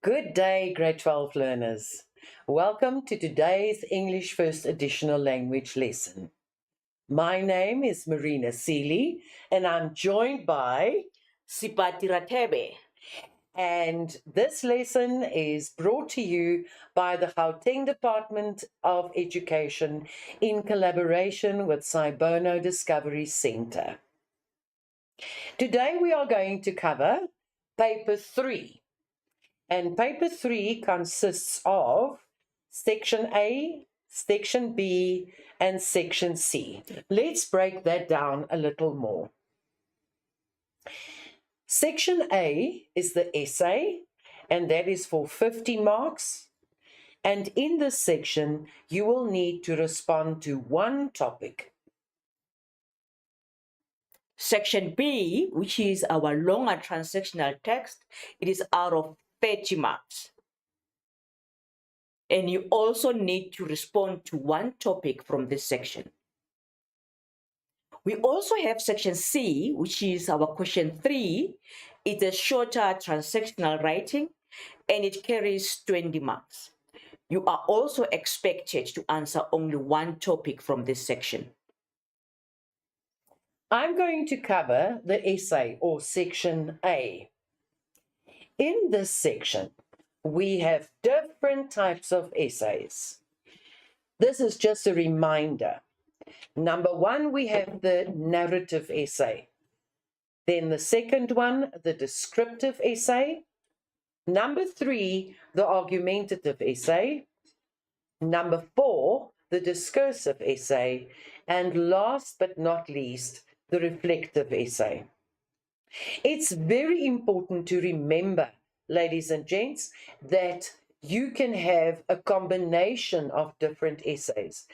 Good day, grade 12 learners. Welcome to today's English First Additional Language lesson. My name is Marina Seeley, and I'm joined by Sipati Ratebe. And this lesson is brought to you by the Gauteng Department of Education in collaboration with Sibono Discovery Centre. Today we are going to cover paper 3. And paper 3 consists of section A, section B, and section C. Let's break that down a little more. Section A is the essay, and that is for 50 marks. And in this section, you will need to respond to one topic. Section B, which is our longer transactional text, it is out of 30 marks. And you also need to respond to one topic from this section. We also have section C, which is our question 3. It's a shorter transactional writing, and it carries 20 marks. You are also expected to answer only one topic from this section. I'm going to cover the essay or section A. In this section, we have different types of essays. This is just a reminder. Number 1, we have the narrative essay. Then the second one, the descriptive essay. Number 3, the argumentative essay. Number 4, the discursive essay. And last but not least, the reflective essay. It's very important to remember, ladies and gents, that you can have a combination of different essays.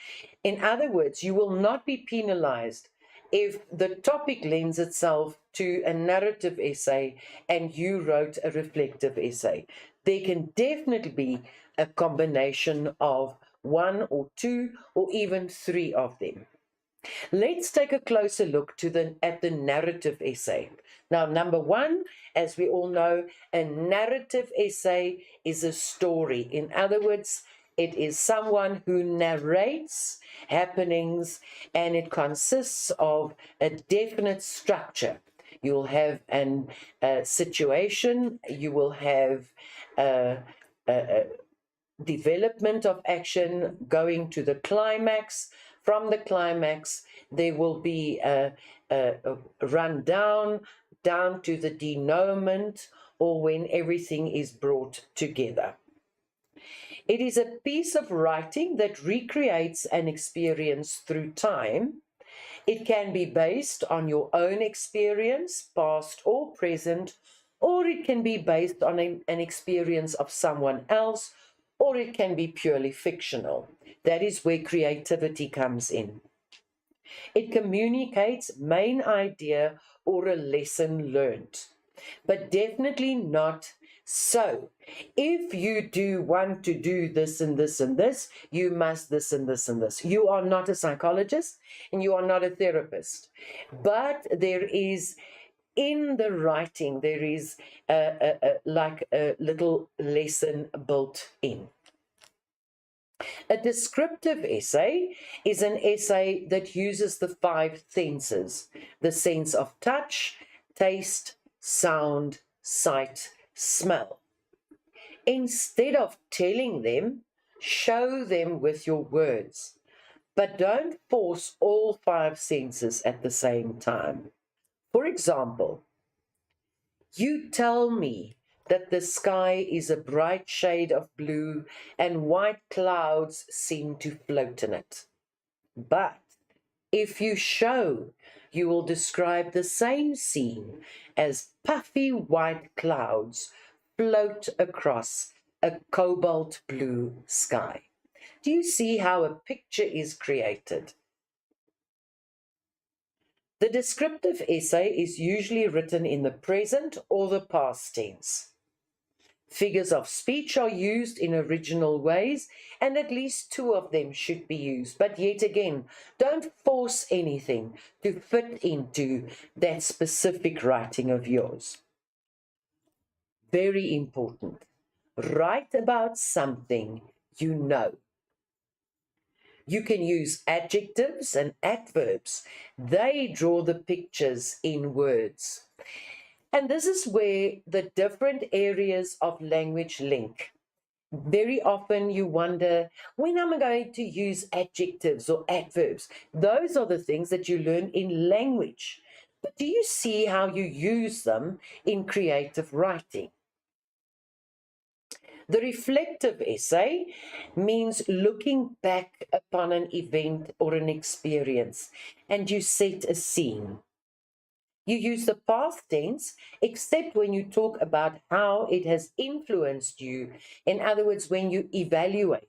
In other words, you will not be penalized if the topic lends itself to a narrative essay and you wrote a reflective essay. There can definitely be a combination of 1 or 2 or even 3 of them. Let's take a closer look at the narrative essay. Now, number 1, as we all know, a narrative essay is a story. In other words, it is someone who narrates happenings, and it consists of a definite structure. You'll have a situation, you will have a development of action going to the climax. From the climax, there will be a rundown down to the denouement, or when everything is brought together. It is a piece of writing that recreates an experience through time. It can be based on your own experience, past or present, or it can be based on an experience of someone else, or it can be purely fictional. That is where creativity comes in. It communicates main idea or a lesson learned, but definitely not so. If you do want to do this and this and this, you must this and this and this. You are not a psychologist and you are not a therapist, but there is in the writing, there is like a little lesson built in. A descriptive essay is an essay that uses the 5 senses: the sense of touch, taste, sound, sight, smell. Instead of telling them, show them with your words, but don't force all 5 senses at the same time. For example, you tell me that the sky is a bright shade of blue and white clouds seem to float in it. But if you show, you will describe the same scene as puffy white clouds float across a cobalt blue sky. Do you see how a picture is created? The descriptive essay is usually written in the present or the past tense. Figures of speech are used in original ways, and at least 2 of them should be used. But yet again, don't force anything to fit into that specific writing of yours. Very important. Write about something you know. You can use adjectives and adverbs. They draw the pictures in words. And this is where the different areas of language link. Very often you wonder, when am I going to use adjectives or adverbs? Those are the things that you learn in language. But do you see how you use them in creative writing? The reflective essay means looking back upon an event or an experience, and you set a scene. You use the past tense, except when you talk about how it has influenced you. In other words, when you evaluate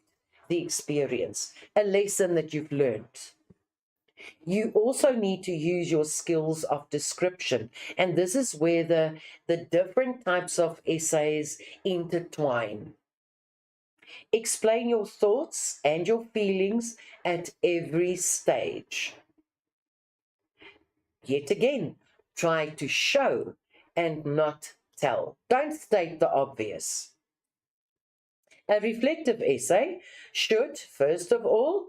the experience, a lesson that you've learned. You also need to use your skills of description. And this is where the different types of essays intertwine. Explain your thoughts and your feelings at every stage. Yet again, try to show and not tell. Don't state the obvious. A reflective essay should, first of all,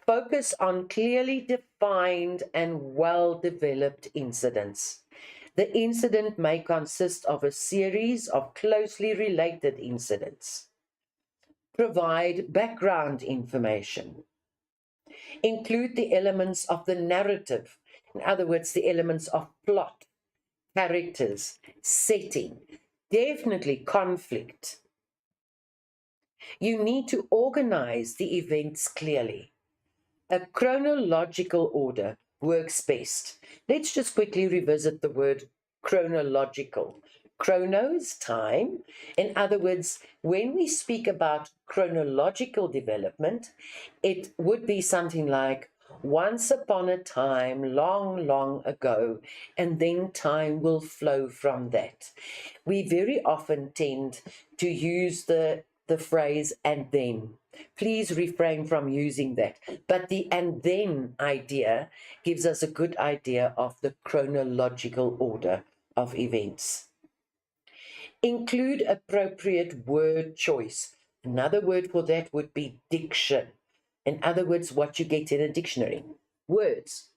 focus on clearly defined and well-developed incidents. The incident may consist of a series of closely related incidents. Provide background information. Include the elements of the narrative, in other words, the elements of plot, characters, setting, definitely conflict. You need to organize the events clearly. A chronological order works best. Let's just quickly revisit the word chronological. Chronos, time. In other words, when we speak about chronological development, it would be something like once upon a time, long, long ago, and then time will flow from that. We very often tend to use the phrase and then. Please refrain from using that. But the and then idea gives us a good idea of the chronological order of events. Include appropriate word choice. Another word for that would be diction. In other words, what you get in a dictionary. Words.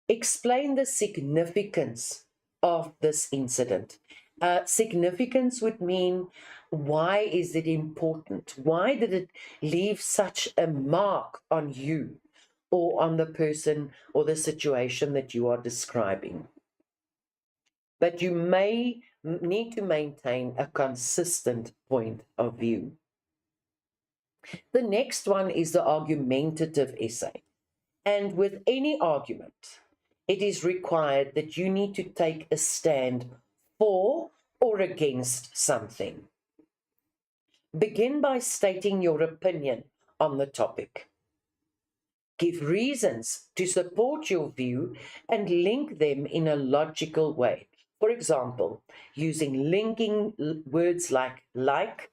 Explain the significance of this incident. Significance would mean, why is it important? Why did it leave such a mark on you or on the person or the situation that you are describing? But you may need to maintain a consistent point of view. The next one is the argumentative essay. And with any argument, it is required that you need to take a stand for or against something. Begin by stating your opinion on the topic. Give reasons to support your view and link them in a logical way. For example, using linking words like,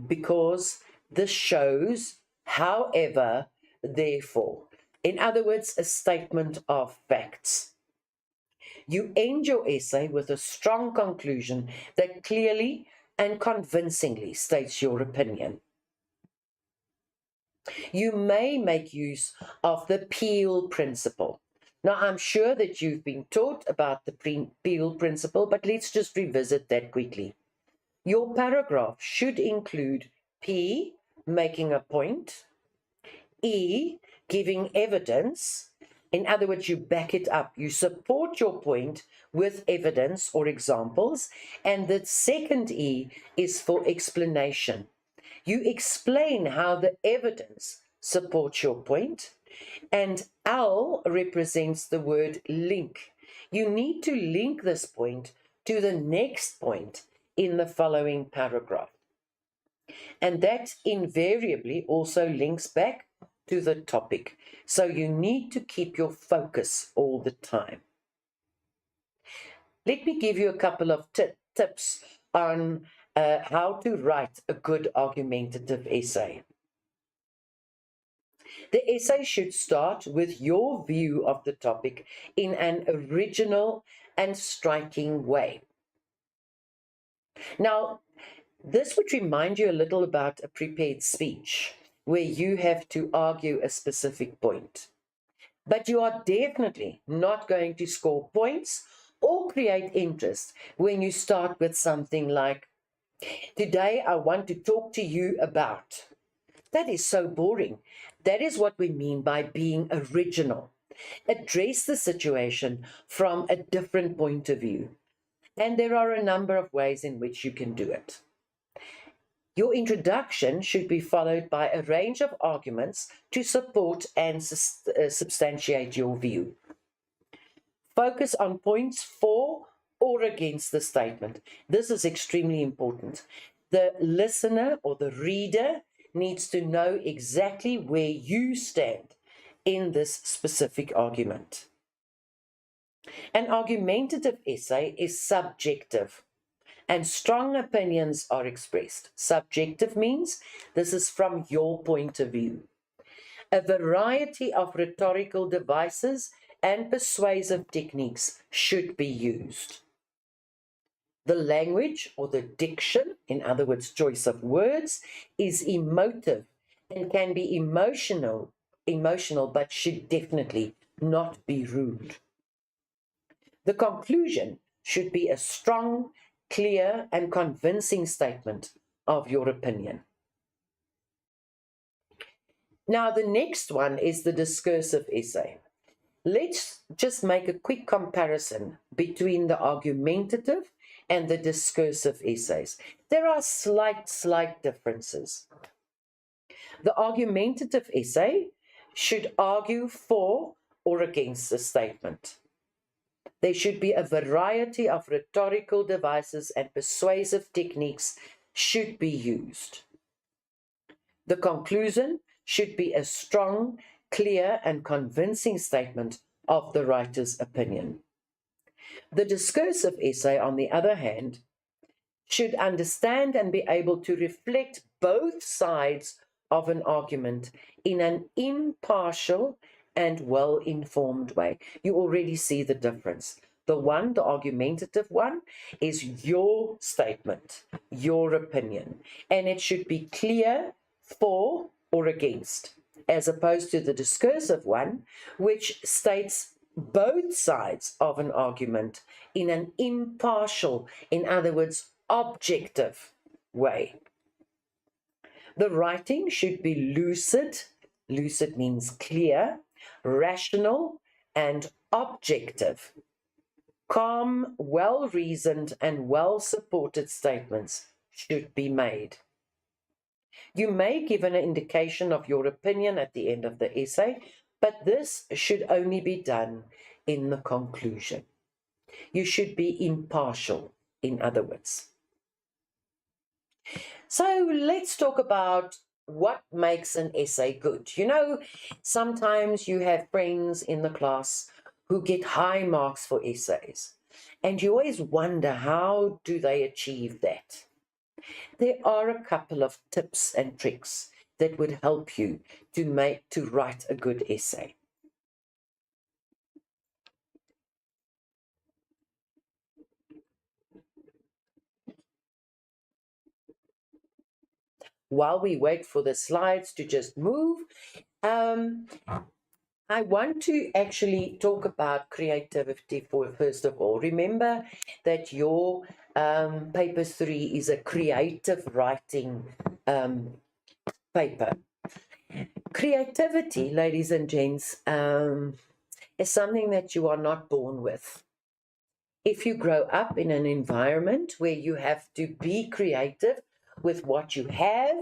because, this shows, however, therefore. In other words, a statement of facts. You end your essay with a strong conclusion that clearly and convincingly states your opinion. You may make use of the Peel principle. Now, I'm sure that you've been taught about the Peel principle, but let's just revisit that quickly. Your paragraph should include P, making a point, E, giving evidence. In other words, you back it up. You support your point with evidence or examples. And the second E is for explanation. You explain how the evidence supports your point. And L represents the word link. You need to link this point to the next point in the following paragraph. And that invariably also links back to the topic. So you need to keep your focus all the time. Let me give you a couple of tips on how to write a good argumentative essay. The essay should start with your view of the topic in an original and striking way. Now, This would remind you a little about a prepared speech where you have to argue a specific point. But you are definitely not going to score points or create interest when you start with something like, today I want to talk to you about. That is so boring. That is what we mean by being original. Address the situation from a different point of view. And there are a number of ways in which you can do it. Your introduction should be followed by a range of arguments to support and substantiate your view. Focus on points for or against the statement. This is extremely important. The listener or the reader needs to know exactly where you stand in this specific argument. An argumentative essay is subjective, and strong opinions are expressed. Subjective means this is from your point of view. A variety of rhetorical devices and persuasive techniques should be used. The language or the diction, in other words, choice of words, is emotive and can be emotional, but should definitely not be rude. The conclusion should be a strong, clear, and convincing statement of your opinion. Now, the next one is the discursive essay. Let's just make a quick comparison between the argumentative and the discursive essays. There are slight differences. The argumentative essay should argue for or against a statement. There should be a variety of rhetorical devices and persuasive techniques should be used. The conclusion should be a strong, clear, and convincing statement of the writer's opinion. The discursive essay, on the other hand, should understand and be able to reflect both sides of an argument in an impartial and well-informed way. You already see the difference. The argumentative one, is your statement, your opinion, and it should be clear for or against, as opposed to the discursive one, which states both sides of an argument in an impartial, in other words, objective way. The writing should be lucid. Lucid means clear, rational, and objective. Calm, well-reasoned, and well-supported statements should be made. You may give an indication of your opinion at the end of the essay, but this should only be done in the conclusion. You should be impartial, in other words. So let's talk about what makes an essay good. You know, sometimes you have friends in the class who get high marks for essays, and you always wonder, how do they achieve that? There are a couple of tips and tricks that would help you to write a good essay. While we wait for the slides to just move, I want to actually talk about creativity first of all. Remember that your paper 3 is a creative writing paper. Creativity, ladies and gents, is something that you are not born with. If you grow up in an environment where you have to be creative with what you have,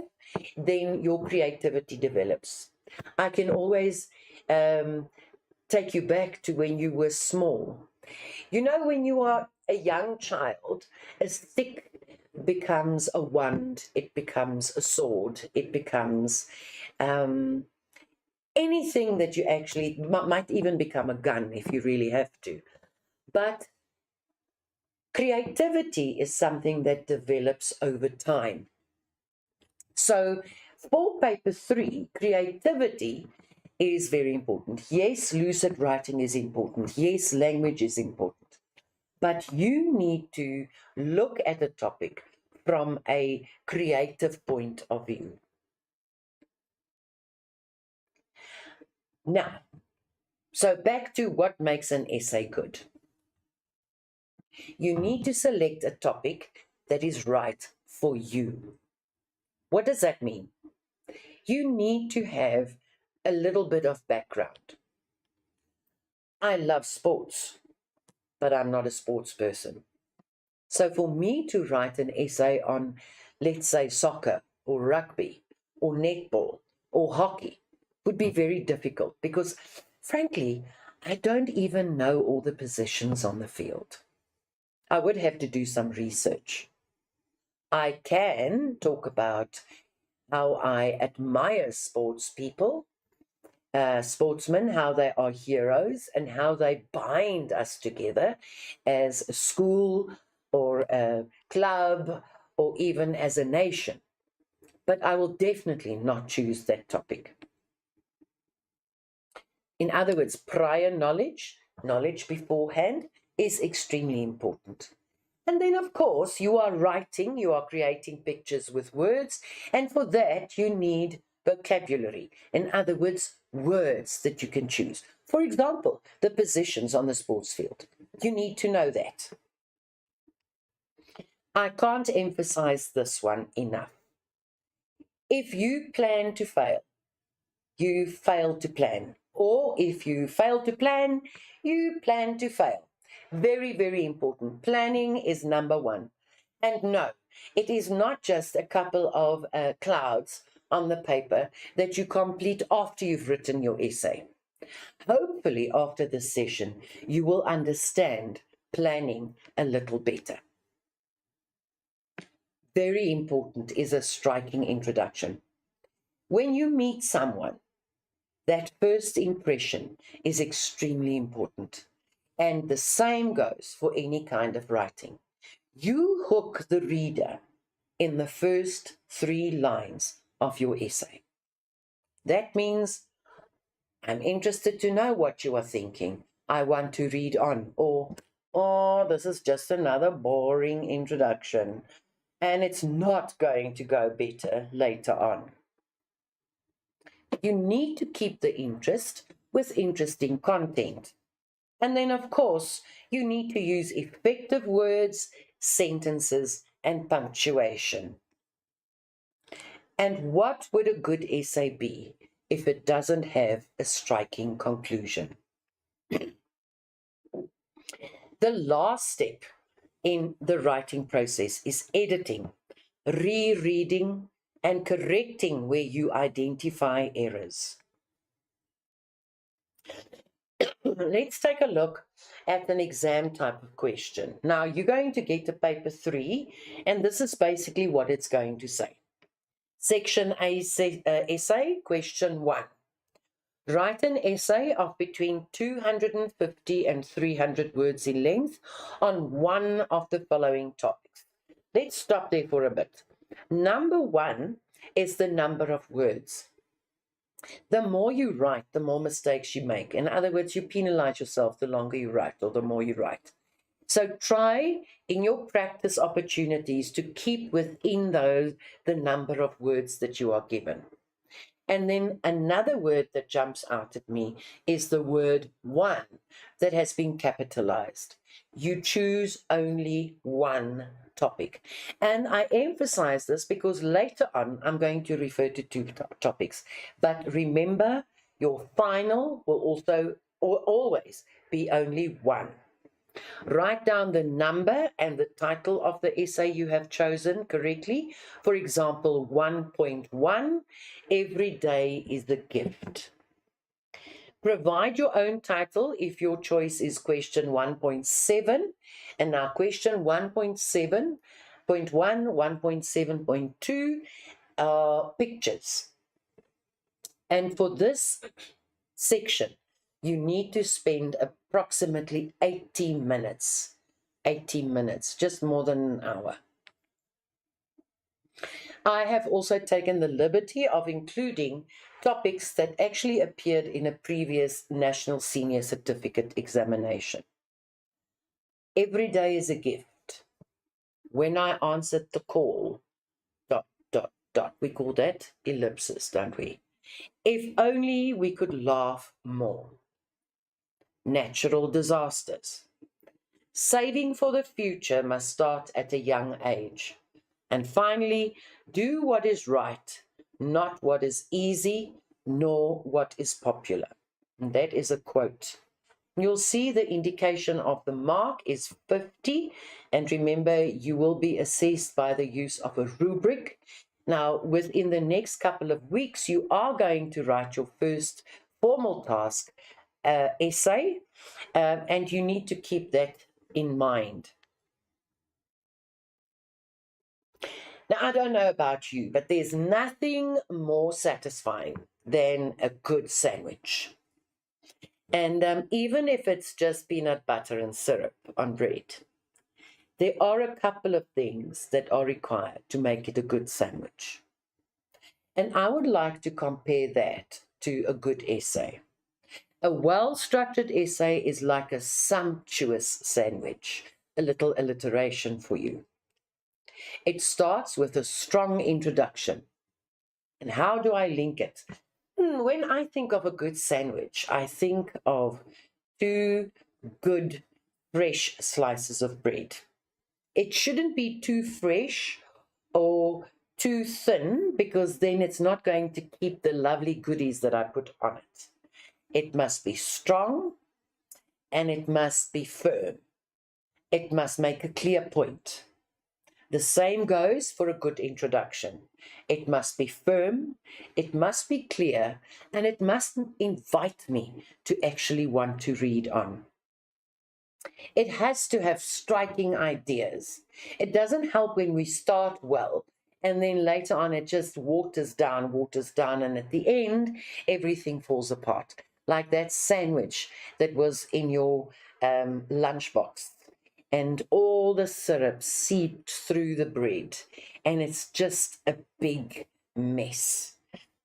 then your creativity develops. I can always take you back to when you were small. You know, when you are a young child, a stick becomes a wand, it becomes a sword, it becomes anything that you actually might even become a gun if you really have to. But creativity is something that develops over time. So for paper 3, creativity is very important. Yes, lucid writing is important. Yes, language is important. But you need to look at a topic from a creative point of view. Now, so back to what makes an essay good. You need to select a topic that is right for you. What does that mean? You need to have a little bit of background. I love sports, but I'm not a sports person. So for me to write an essay on, let's say, soccer or rugby or netball or hockey would be very difficult because, frankly, I don't even know all the positions on the field. I would have to do some research. I can talk about how I admire sports people, sportsmen, how they are heroes and how they bind us together as a school or a club or even as a nation. But I will definitely not choose that topic. In other words, prior knowledge beforehand, is extremely important. And then, of course, you are writing, you are creating pictures with words, and for that you need vocabulary. In other words, words that you can choose. For example, the positions on the sports field. You need to know that. I can't emphasize this one enough. If you plan to fail, you fail to plan. Or if you fail to plan, you plan to fail. Very, very important. Planning is number one. And no, it is not just a couple of clouds on the paper that you complete after you've written your essay. Hopefully, after this session, you will understand planning a little better. Very important is a striking introduction. When you meet someone, that first impression is extremely important. And the same goes for any kind of writing. You hook the reader in the first 3 lines of your essay. That means, I'm interested to know what you are thinking. I want to read on. Or, oh, this is just another boring introduction. And it's not going to go better later on. You need to keep the interest with interesting content. And then, of course, you need to use effective words, sentences, and punctuation. And what would a good essay be if it doesn't have a striking conclusion? The last step in the writing process is editing, rereading, and correcting where you identify errors. Let's take a look at an exam type of question. Now, you're going to get to paper 3, and this is basically what it's going to say. Section A, essay, question 1. Write an essay of between 250 and 300 words in length on one of the following topics. Let's stop there for a bit. Number 1 is the number of words. The more you write, the more mistakes you make. In other words, you penalize yourself the longer you write or the more you write. So try in your practice opportunities to keep within the number of words that you are given. And then another word that jumps out at me is the word one that has been capitalized. You choose only one topic. And I emphasize this because later on I'm going to refer to 2 topics. But remember, your final will also or always be only one. Write down the number and the title of the essay you have chosen correctly. For example, 1.1, Every Day is the Gift. Provide your own title if your choice is question 1.7. And now question 1.7.1, 1.7.2 are pictures. And for this section, you need to spend approximately 80 minutes. 80 minutes, just more than an hour. I have also taken the liberty of including topics that actually appeared in a previous National Senior Certificate examination. Every day is a gift. when I answered the call, dot, dot, dot. We call that ellipsis, don't we? If only we could laugh more. Natural disasters. Saving for the future must start at a young age. And finally, do what is right, not what is easy, nor what is popular. And that is a quote. You'll see the indication of the mark is 50. And remember, you will be assessed by the use of a rubric. Now, within the next couple of weeks, you are going to write your first formal task essay, and you need to keep that in mind. Now, I don't know about you, but there's nothing more satisfying than a good sandwich. And even if it's just peanut butter and syrup on bread, there are a couple of things that are required to make it a good sandwich. And I would like to compare that to a good essay. A well-structured essay is like a sumptuous sandwich, a little alliteration for you. It starts with a strong introduction. And how do I link it? When I think of a good sandwich, I think of 2 good fresh slices of bread. It shouldn't be too fresh or too thin, because then it's not going to keep the lovely goodies that I put on it. It must be strong and it must be firm. It must make a clear point. The same goes for a good introduction. It must be firm, it must be clear, and it must invite me to actually want to read on. It has to have striking ideas. It doesn't help when we start well, and then later on it just waters down, and at the end, everything falls apart. Like that sandwich that was in your lunchbox, and all the syrup seeped through the bread, and it's just a big mess.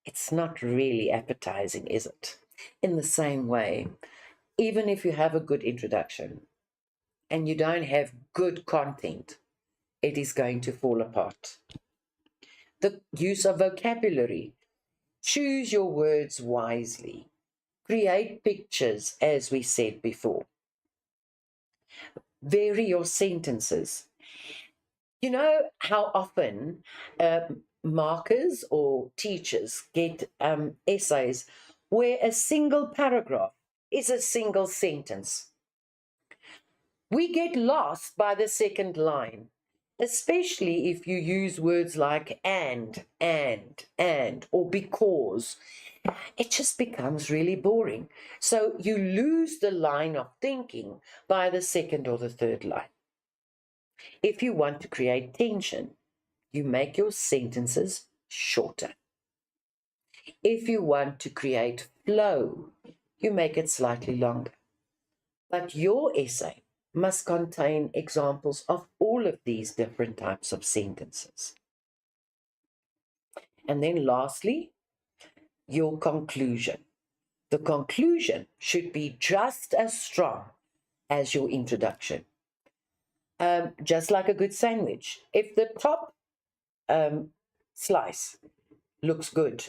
It's not really appetizing, is it? In the same way, even if you have a good introduction and you don't have good content, it is going to fall apart. The use of vocabulary. Choose your words wisely. Create pictures, as we said before. Vary your sentences. You know how often markers or teachers get essays where a single paragraph is a single sentence. We get lost by the second line, especially if you use words like and, or because. It just becomes really boring. So you lose the line of thinking by the second or the third line. If you want to create tension, you make your sentences shorter. If you want to create flow, you make it slightly longer. But your essay must contain examples of all of these different types of sentences. And then lastly, your conclusion. The conclusion should be just as strong as your introduction. Just like a good sandwich. If the top slice looks good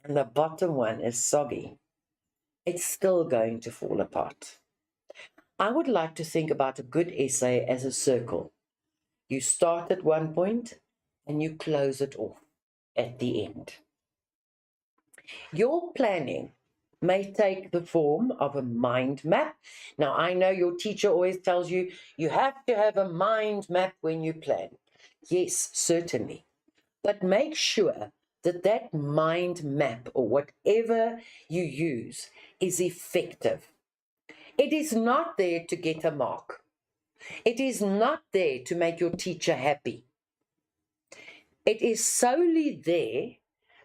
and the bottom one is soggy, it's still going to fall apart. I would like to think about a good essay as a circle. You start at one point and you close it off at the end. Your planning may take the form of a mind map. Now, I know your teacher always tells you, you have to have a mind map when you plan. Yes, certainly. But make sure that that mind map, or whatever you use, is effective. It is not there to get a mark. It is not there to make your teacher happy. It is solely there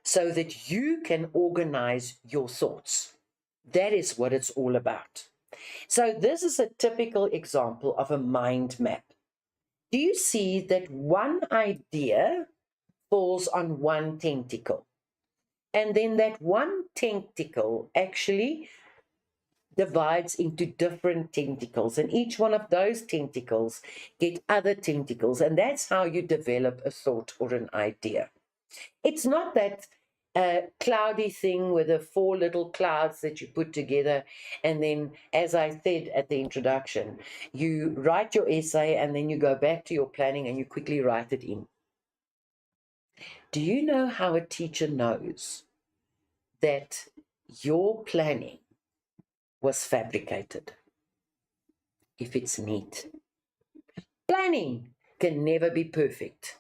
so that you can organize your thoughts. That is what it's all about. So this is a typical example of a mind map. Do you see that one idea falls on one tentacle? And then that one tentacle actually divides into different tentacles, and each one of those tentacles get other tentacles, and that's how you develop a thought or an idea. It's not that cloudy thing with the 4 little clouds that you put together, and then, as I said at the introduction, you write your essay and then you go back to your planning and you quickly write it in. Do you know how a teacher knows that your planning was fabricated? If it's neat. Planning can never be perfect.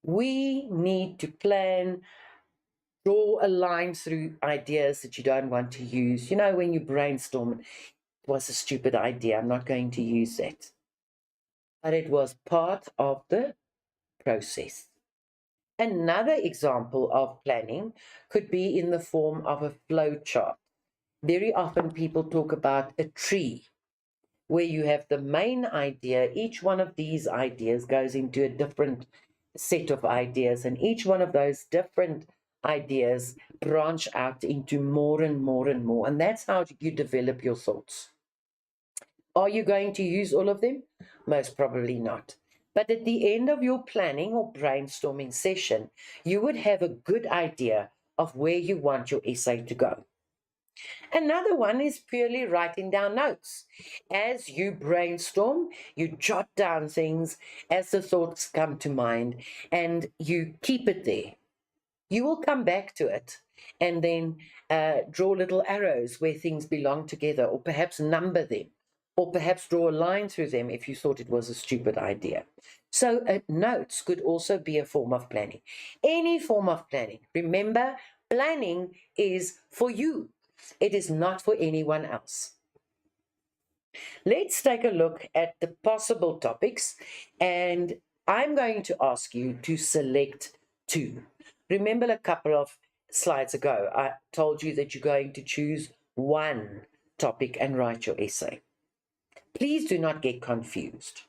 We need to plan, draw a line through ideas that you don't want to use. You know, when you brainstorm, it was a stupid idea, I'm not going to use that. But it was part of the process. Another example of planning could be in the form of a flow chart. Very often people talk about a tree, where you have the main idea. Each one of these ideas goes into a different set of ideas, and each one of those different ideas branch out into more and more and more, and that's how you develop your thoughts. Are you going to use all of them? Most probably not. But at the end of your planning or brainstorming session, you would have a good idea of where you want your essay to go. Another one is purely writing down notes. As you brainstorm, you jot down things as the thoughts come to mind, and you keep it there. You will come back to it and then draw little arrows where things belong together, or perhaps number them, or perhaps draw a line through them if you thought it was a stupid idea. So notes could also be a form of planning. Any form of planning. Remember, planning is for you. It is not for anyone else. Let's take a look at the possible topics, and I'm going to ask you to select 2. Remember, a couple of slides ago, I told you that you're going to choose 1 topic and write your essay. Please do not get confused.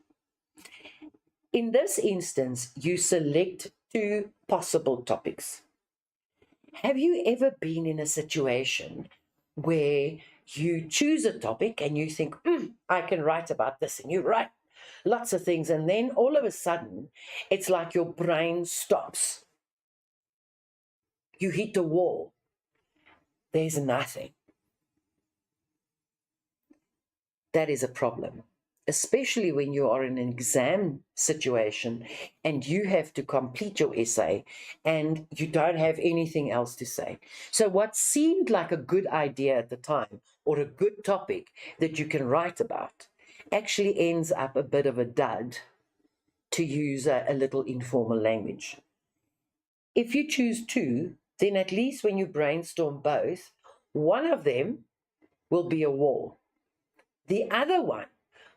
In this instance, you select 2 possible topics. Have you ever been in a situation where you choose a topic and you think, I can write about this, and you write lots of things, and then all of a sudden, it's like your brain stops. You hit a wall. There's nothing. That is a problem, especially when you are in an exam situation and you have to complete your essay and you don't have anything else to say. So what seemed like a good idea at the time, or a good topic that you can write about, actually ends up a bit of a dud, to use a little informal language. If you choose 2, then at least when you brainstorm both, one of them will be a wall. The other one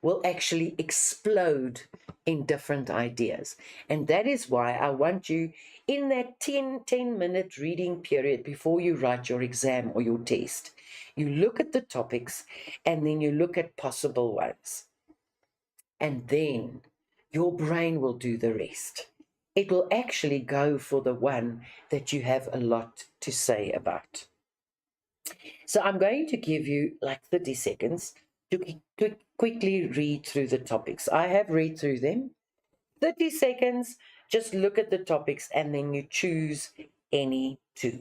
will actually explode in different ideas. And that is why I want you, in that 10-minute reading period before you write your exam or your test, you look at the topics and then you look at possible ones. And then your brain will do the rest. It will actually go for the one that you have a lot to say about. So I'm going to give you like 30 seconds to quickly read through the topics. I have read through them. 30 seconds, just look at the topics and then you choose any 2.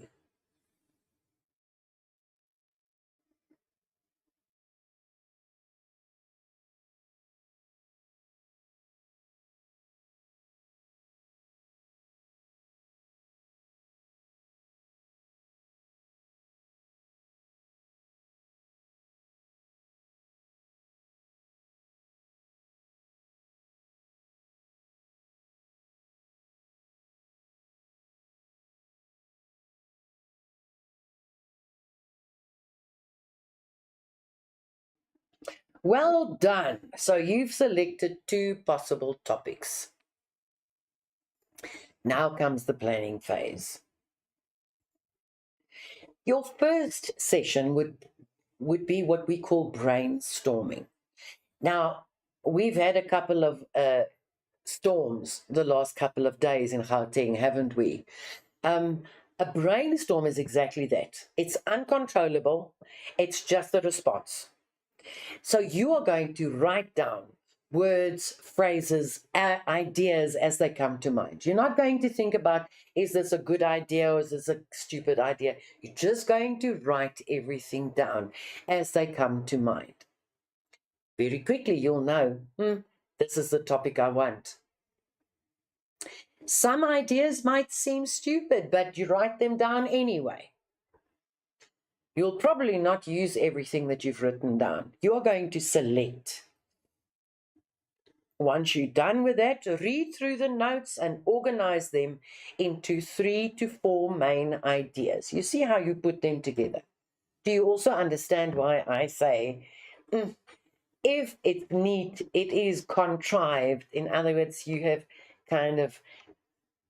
Well done. So you've selected 2 possible topics. Now comes the planning phase. Your first session would be what we call brainstorming. Now, we've had a couple of storms the last couple of days in Gauteng, haven't we? A brainstorm is exactly that. It's uncontrollable. It's just a response. So you are going to write down words, phrases, ideas as they come to mind. You're not going to think about, is this a good idea or is this a stupid idea? You're just going to write everything down as they come to mind. Very quickly, you'll know, this is the topic I want. Some ideas might seem stupid, but you write them down anyway. You'll probably not use everything that you've written down. You're going to select. Once you're done with that, read through the notes and organize them into 3 to 4 main ideas. You see how you put them together. Do you also understand why I say, if it's neat, it is contrived. In other words, you have kind of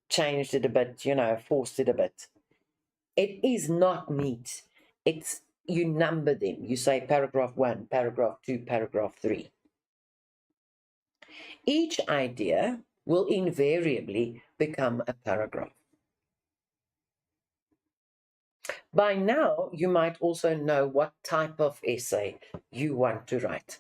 changed it a bit, forced it a bit. It is not neat. It's, you number them. You say paragraph 1, paragraph 2, paragraph 3. Each idea will invariably become a paragraph. By now, you might also know what type of essay you want to write.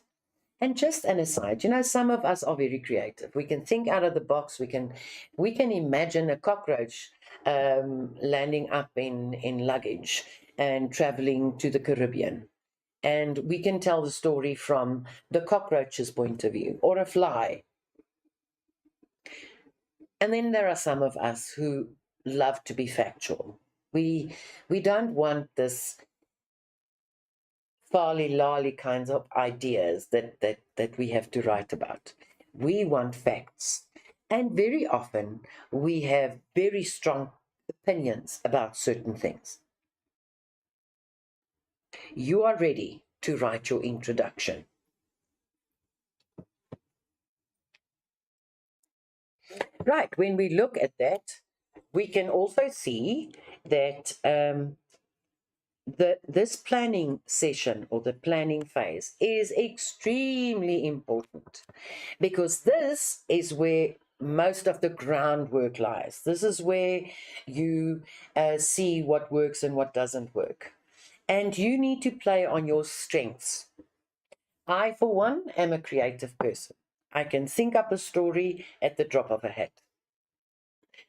And just an aside, some of us are very creative. We can think out of the box. We can imagine a cockroach landing up in luggage and traveling to the Caribbean. And we can tell the story from the cockroach's point of view, or a fly. And then there are some of us who love to be factual. We don't want this farly-larly kinds of ideas that we have to write about. We want facts. And very often we have very strong opinions about certain things. You are ready to write your introduction. Right, when we look at that, we can also see that this planning session or the planning phase is extremely important, because this is where most of the groundwork lies. This is where you see what works and what doesn't work. And you need to play on your strengths. I, for one, am a creative person. I can think up a story at the drop of a hat.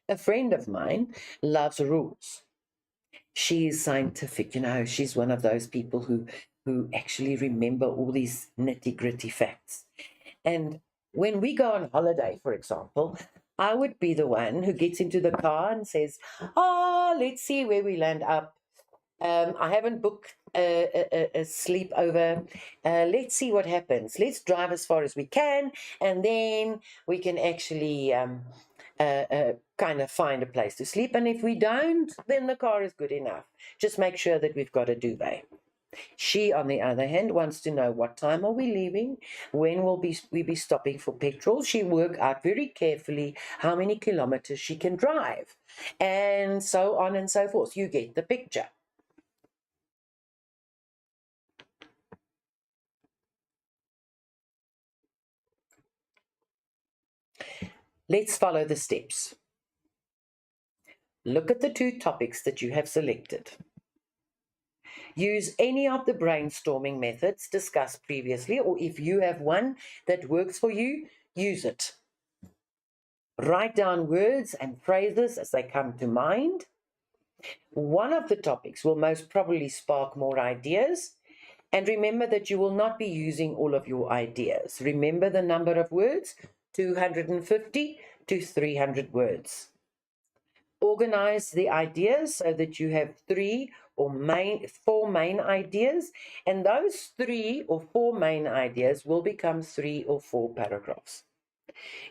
A friend of mine loves rules. She's scientific, she's one of those people who actually remember all these nitty-gritty facts. And when we go on holiday, for example, I would be the one who gets into the car and says, let's see where we land up. I haven't booked a sleepover. Let's see what happens. Let's drive as far as we can, and then we can actually kind of find a place to sleep. And if we don't, then the car is good enough. Just make sure that we've got a duvet. She, on the other hand, wants to know what time are we leaving, when will we be stopping for petrol. She worked out very carefully how many kilometers she can drive, and so on and so forth. You get the picture. Let's follow the steps. Look at the 2 topics that you have selected. Use any of the brainstorming methods discussed previously, or if you have one that works for you, use it. Write down words and phrases as they come to mind. One of the topics will most probably spark more ideas. And remember that you will not be using all of your ideas. Remember the number of words, 250 to 300 words. Organize the ideas so that you have 3 or 4 main ideas, and those 3 or 4 main ideas will become 3 or 4 paragraphs.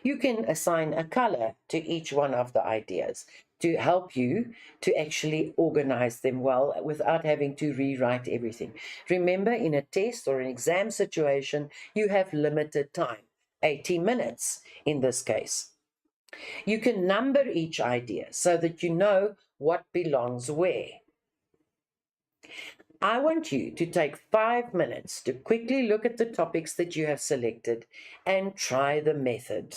You can assign a color to each one of the ideas to help you to actually organize them well without having to rewrite everything. Remember, in a test or an exam situation, you have limited time, 80 minutes in this case. You can number each idea so that you know what belongs where. I want you to take 5 minutes to quickly look at the topics that you have selected and try the method.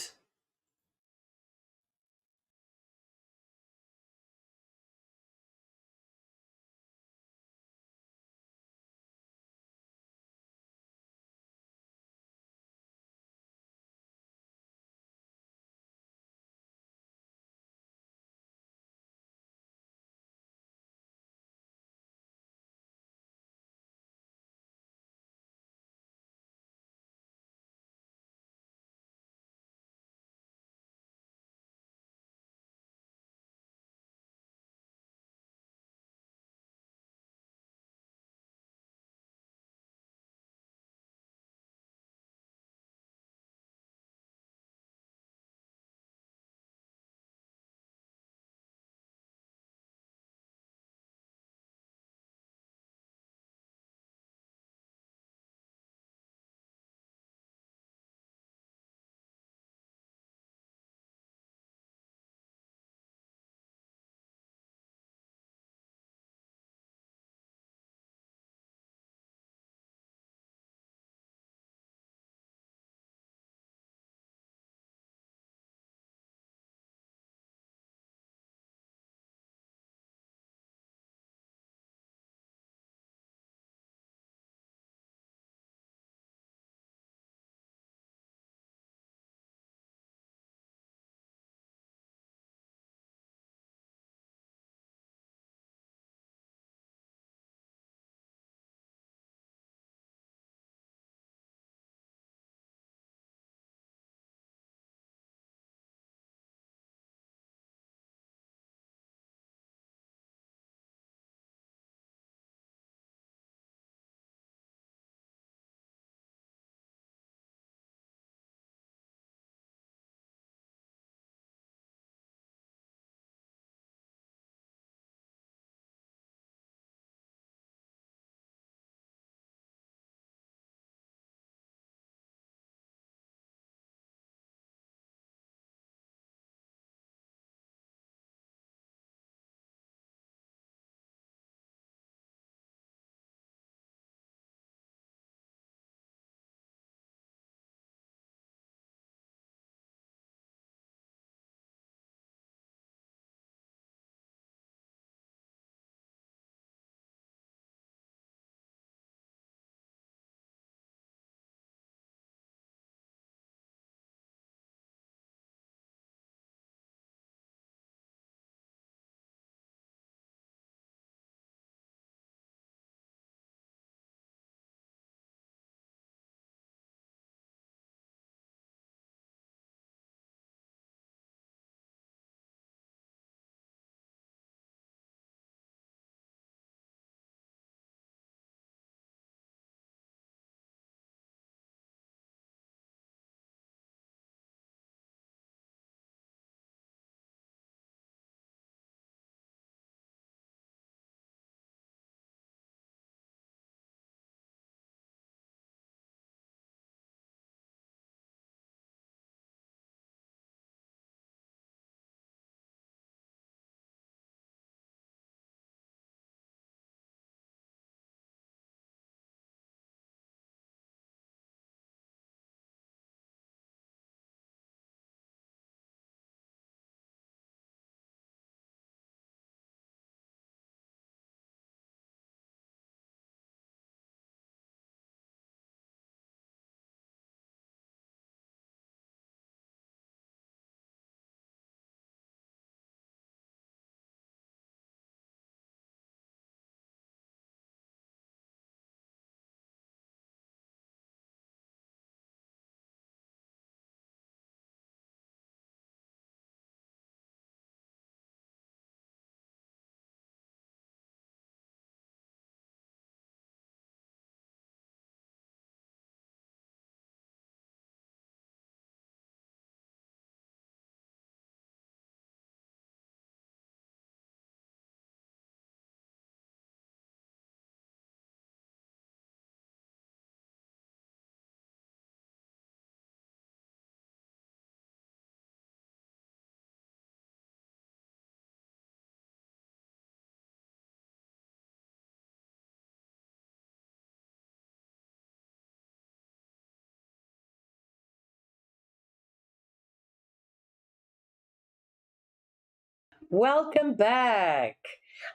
Welcome back.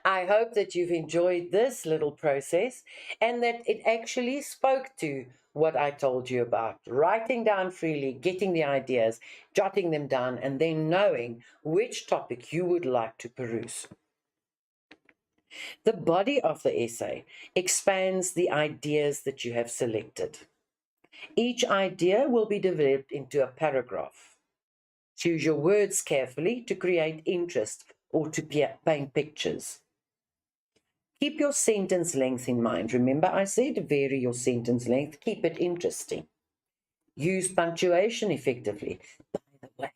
I hope that you've enjoyed this little process and that it actually spoke to what I told you about writing down freely, getting the ideas, jotting them down, and then knowing which topic you would like to peruse. The body of the essay expands the ideas that you have selected. Each idea will be developed into a paragraph. Choose your words carefully to create interest or to paint pictures. Keep your sentence length in mind. Remember, I said vary your sentence length, keep it interesting. Use punctuation effectively. By the way,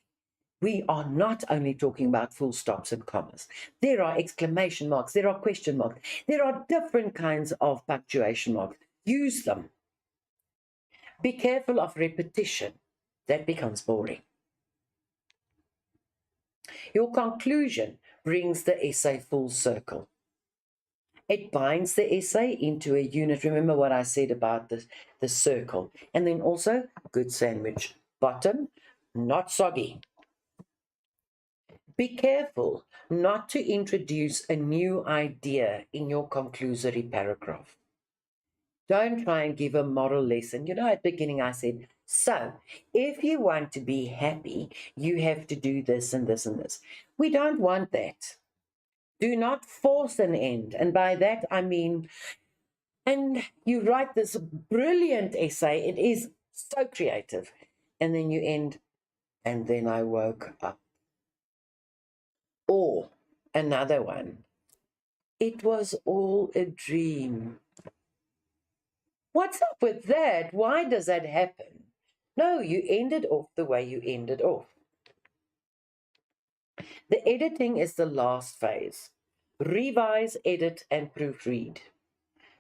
we are not only talking about full stops and commas. There are exclamation marks, there are question marks, there are different kinds of punctuation marks. Use them. Be careful of repetition. That becomes boring. Your conclusion brings the essay full circle. It binds the essay into a unit. Remember what I said about the circle. And then also, good sandwich. Bottom, not soggy. Be careful not to introduce a new idea in your conclusory paragraph. Don't try and give a moral lesson. You know, at the beginning I said, so if you want to be happy, you have to do this and this and this. We don't want that. Do not force an end. And by that, I mean, and you write this brilliant essay. It is so creative. And then you end, and then I woke up. Or another one, it was all a dream. What's up with that? Why does that happen? No, you ended off the way you ended off. The editing is the last phase. Revise, edit, and proofread.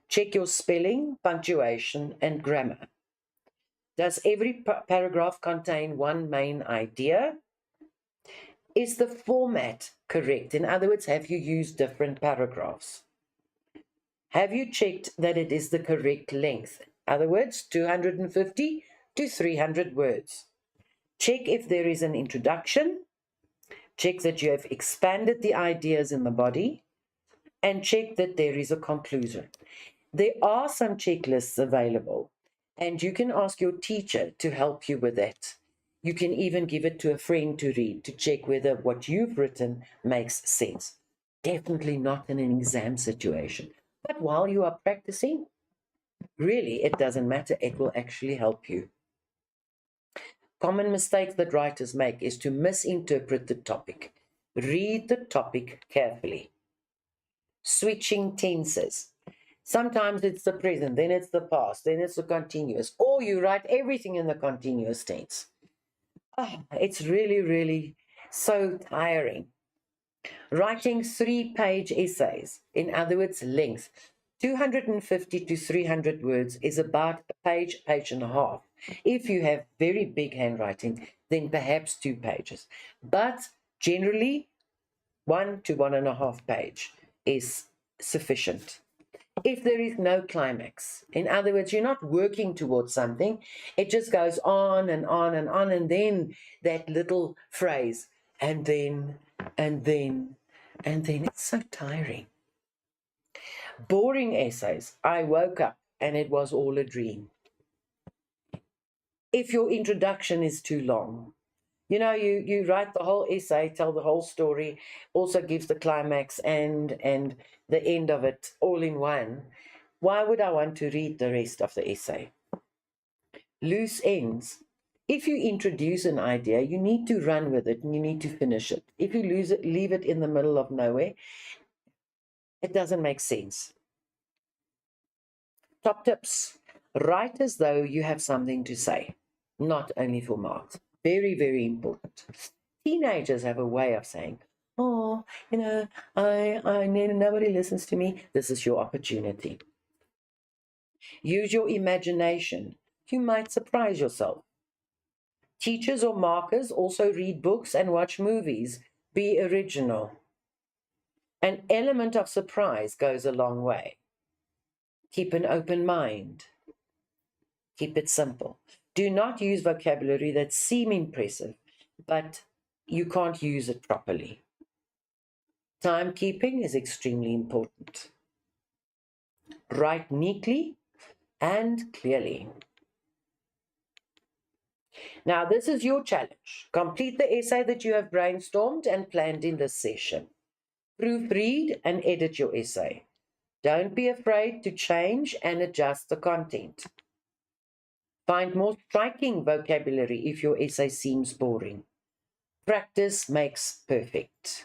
Check your spelling, punctuation, and grammar. Does every paragraph contain one main idea? Is the format correct? In other words, have you used different paragraphs? Have you checked that it is the correct length? In other words, 250 to 300 words. Check if there is an introduction. Check that you have expanded the ideas in the body. And check that there is a conclusion. There are some checklists available, and you can ask your teacher to help you with that. You can even give it to a friend to read to check whether what you've written makes sense. Definitely not in an exam situation. But while you are practicing, really, it doesn't matter. It will actually help you. Common mistakes that writers make is to misinterpret the topic. Read the topic carefully. Switching tenses. Sometimes it's the present, then it's the past, then it's the continuous, or you write everything in the continuous tense. It's really, really so tiring. Writing 3-page essays, in other words, length, 250 to 300 words is about a page, page and a half. If you have very big handwriting, then perhaps 2 pages. But generally, 1 to 1.5 page is sufficient. If there is no climax, in other words, you're not working towards something, it just goes on and on and on, and then that little phrase, and then, and then, and then, it's so tiring. Boring essays, I woke up and it was all a dream. If your introduction is too long, you know, you write the whole essay, tell the whole story, also gives the climax and the end of it all in one. Why would I want to read the rest of the essay? Loose ends. If you introduce an idea, you need to run with it and you need to finish it. If you leave it in the middle of nowhere, it doesn't make sense. Top tips. Write as though you have something to say, not only for marks. Very, very important. Teenagers have a way of saying, oh, you know, nobody listens to me. This is your opportunity. Use your imagination. You might surprise yourself. Teachers or markers also read books and watch movies. Be original. An element of surprise goes a long way. Keep an open mind. Keep it simple. Do not use vocabulary that seem impressive, but you can't use it properly. Timekeeping is extremely important. Write neatly and clearly. Now, this is your challenge. Complete the essay that you have brainstormed and planned in this session. Proofread and edit your essay. Don't be afraid to change and adjust the content. Find more striking vocabulary if your essay seems boring. Practice makes perfect.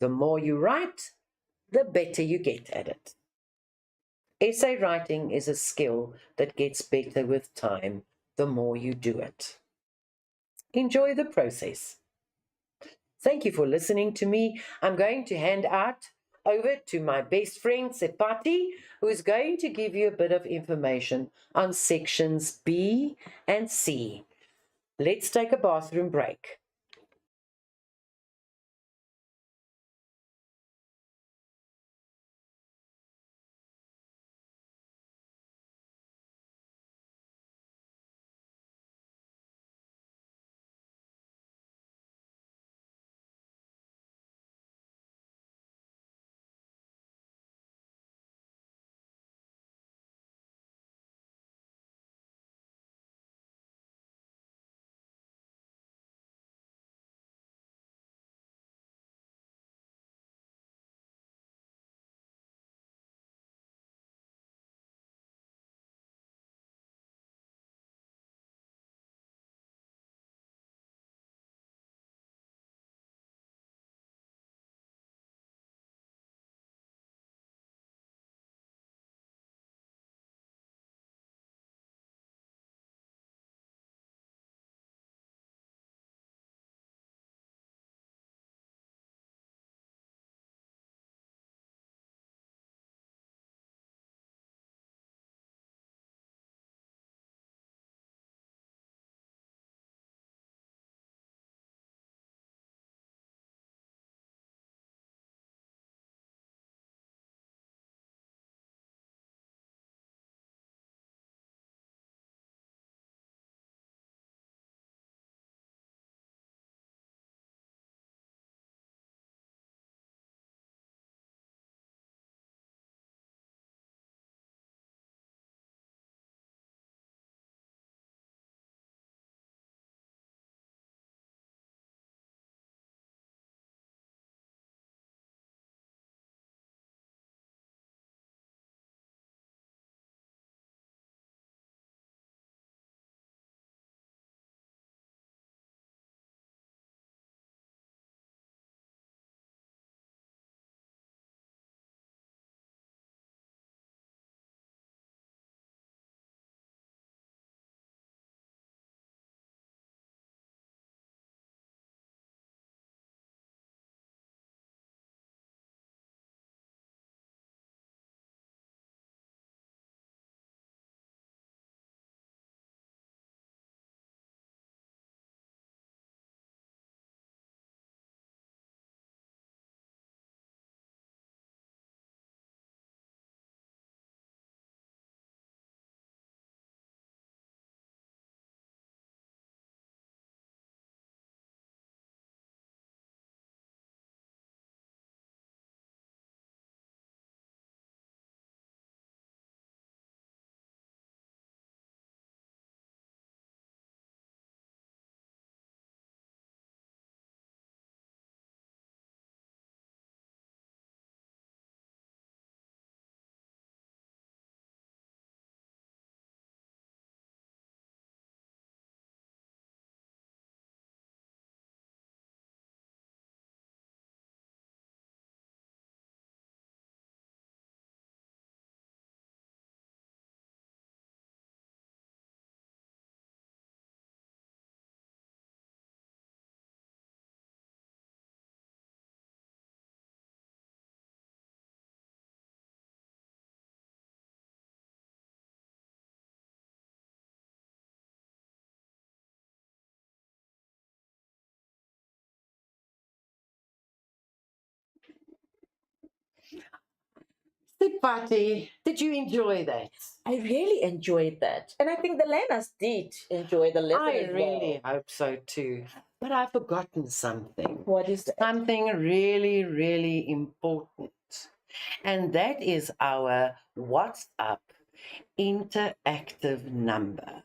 The more you write, the better you get at it. Essay writing is a skill that gets better with time, the more you do it. Enjoy the process. Thank you for listening to me. I'm going to hand out over to my best friend Sepati, who is going to give you a bit of information on sections B and C. Let's take a bathroom break. Sepati, did you enjoy that? I really enjoyed that. And I think the learners did enjoy the lesson I as really well. hope so too. But I've forgotten something. What is that? Something really, really important. And that is our WhatsApp interactive number.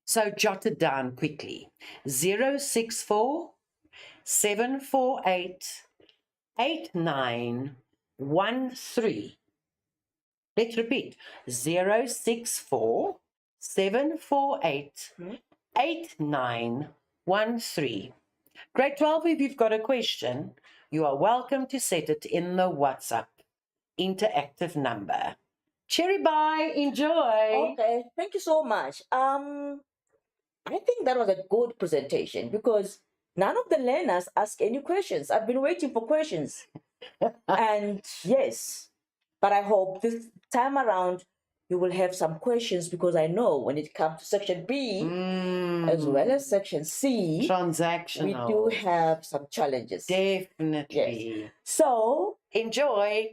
So jot it down quickly. 064 748 8913. Let's repeat. 064 748 8913. Grade 12, if you've got a question, you are welcome to set it in the WhatsApp interactive number. Cherry bye, enjoy. Okay, thank you so much. I think that was a good presentation because none of the learners asked any questions. I've been waiting for questions. And yes, but I hope this time around you will have some questions because I know when it comes to section B as well as section C, we Transactional. do have some challenges. Definitely. Yes. So Enjoy.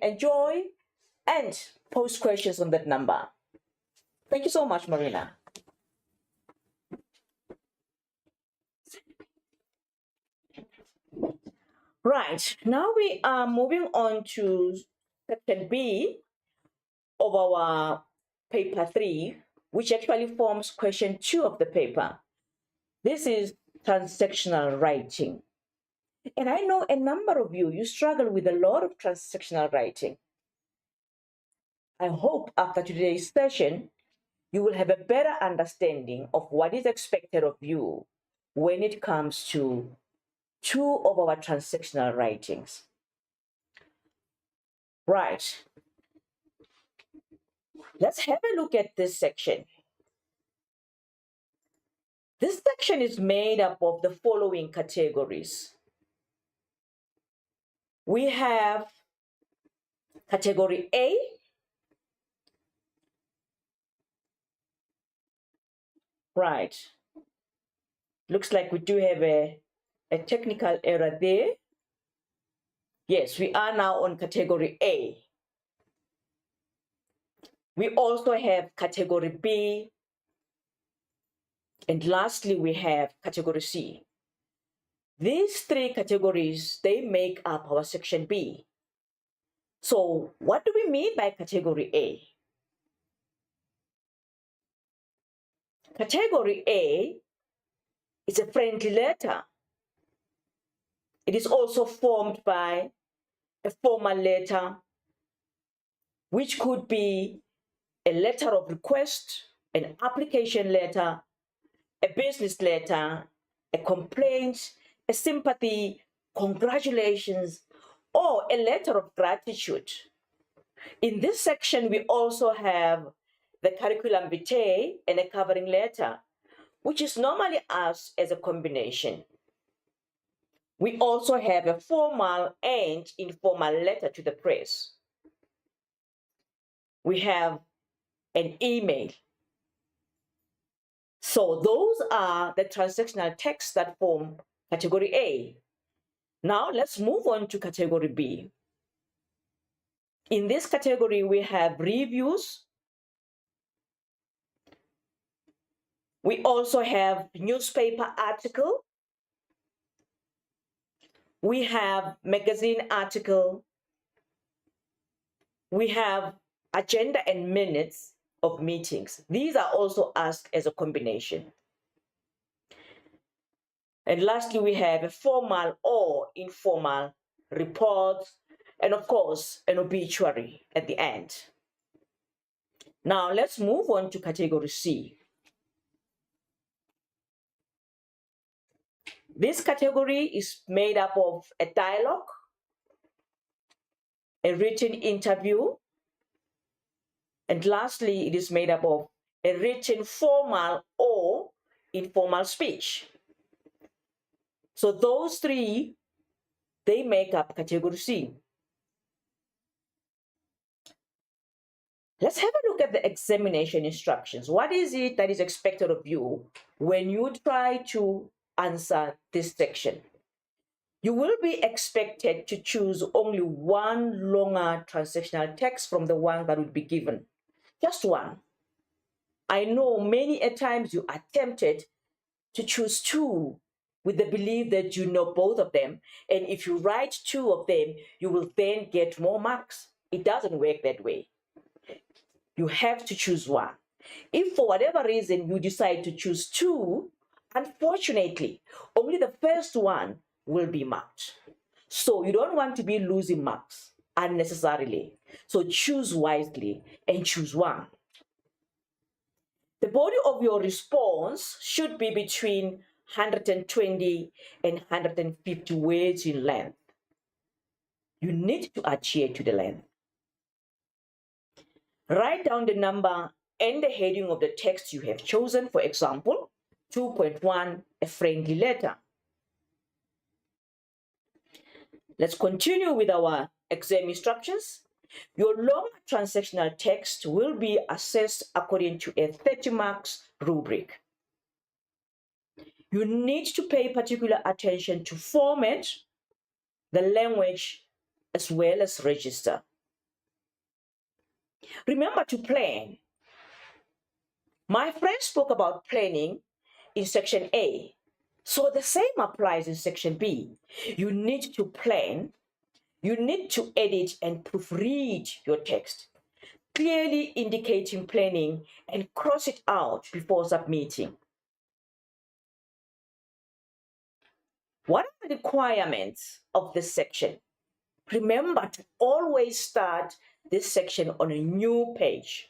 And post questions on that number. Thank you so much, Marina. Right, now we are moving on to section B of our paper 3, which actually forms question 2 of the paper. This is transactional writing. And I know a number of you struggle with a lot of transactional writing. I hope after today's session, you will have a better understanding of what is expected of you when it comes to 2 of our transactional writings. Right. Let's have a look at this section. This section is made up of the following categories. We have category A, right. Looks like we do have a technical error there. Yes, we are now on category A. We also have category B. And lastly, we have category C. These 3 categories, they make up our section B. So what do we mean by category A? Category A is a friendly letter. It is also formed by a formal letter, which could be a letter of request, an application letter, a business letter, a complaint, a sympathy, congratulations, or a letter of gratitude. In this section, we also have the curriculum vitae and a covering letter, which is normally asked as a combination. We also have a formal and informal letter to the press. We have an email. So those are the transactional texts that form category A. Now let's move on to category B. In this category, we have reviews. We also have newspaper article. We have magazine article. We have agenda and minutes of meetings. These are also asked as a combination. And lastly, we have a formal or informal report, and of course, an obituary at the end. Now let's move on to category C. This category is made up of a dialogue, a written interview, and lastly, it is made up of a written formal or informal speech. So those 3, they make up category C. Let's have a look at the examination instructions. What is it that is expected of you when you try to answer this section? You will be expected to choose only one longer transactional text from the one that will be given. Just one. I know many a times you are tempted to choose 2 with the belief that you know both of them. And if you write two of them, you will then get more marks. It doesn't work that way. You have to choose one. If for whatever reason you decide to choose two, unfortunately, only the first one will be marked. So you don't want to be losing marks unnecessarily. So choose wisely and choose one. The body of your response should be between 120 and 150 words in length. You need to adhere to the length. Write down the number and the heading of the text you have chosen. For example, 2.1, a friendly letter. Let's continue with our exam instructions. Your long transactional text will be assessed according to a 30 marks rubric. You need to pay particular attention to format, the language, as well as register. Remember to plan. My friend spoke about planning in section A. So the same applies in section B. You need to plan, you need to edit and proofread your text, clearly indicating planning and cross it out before submitting. What are the requirements of this section? Remember to always start this section on a new page.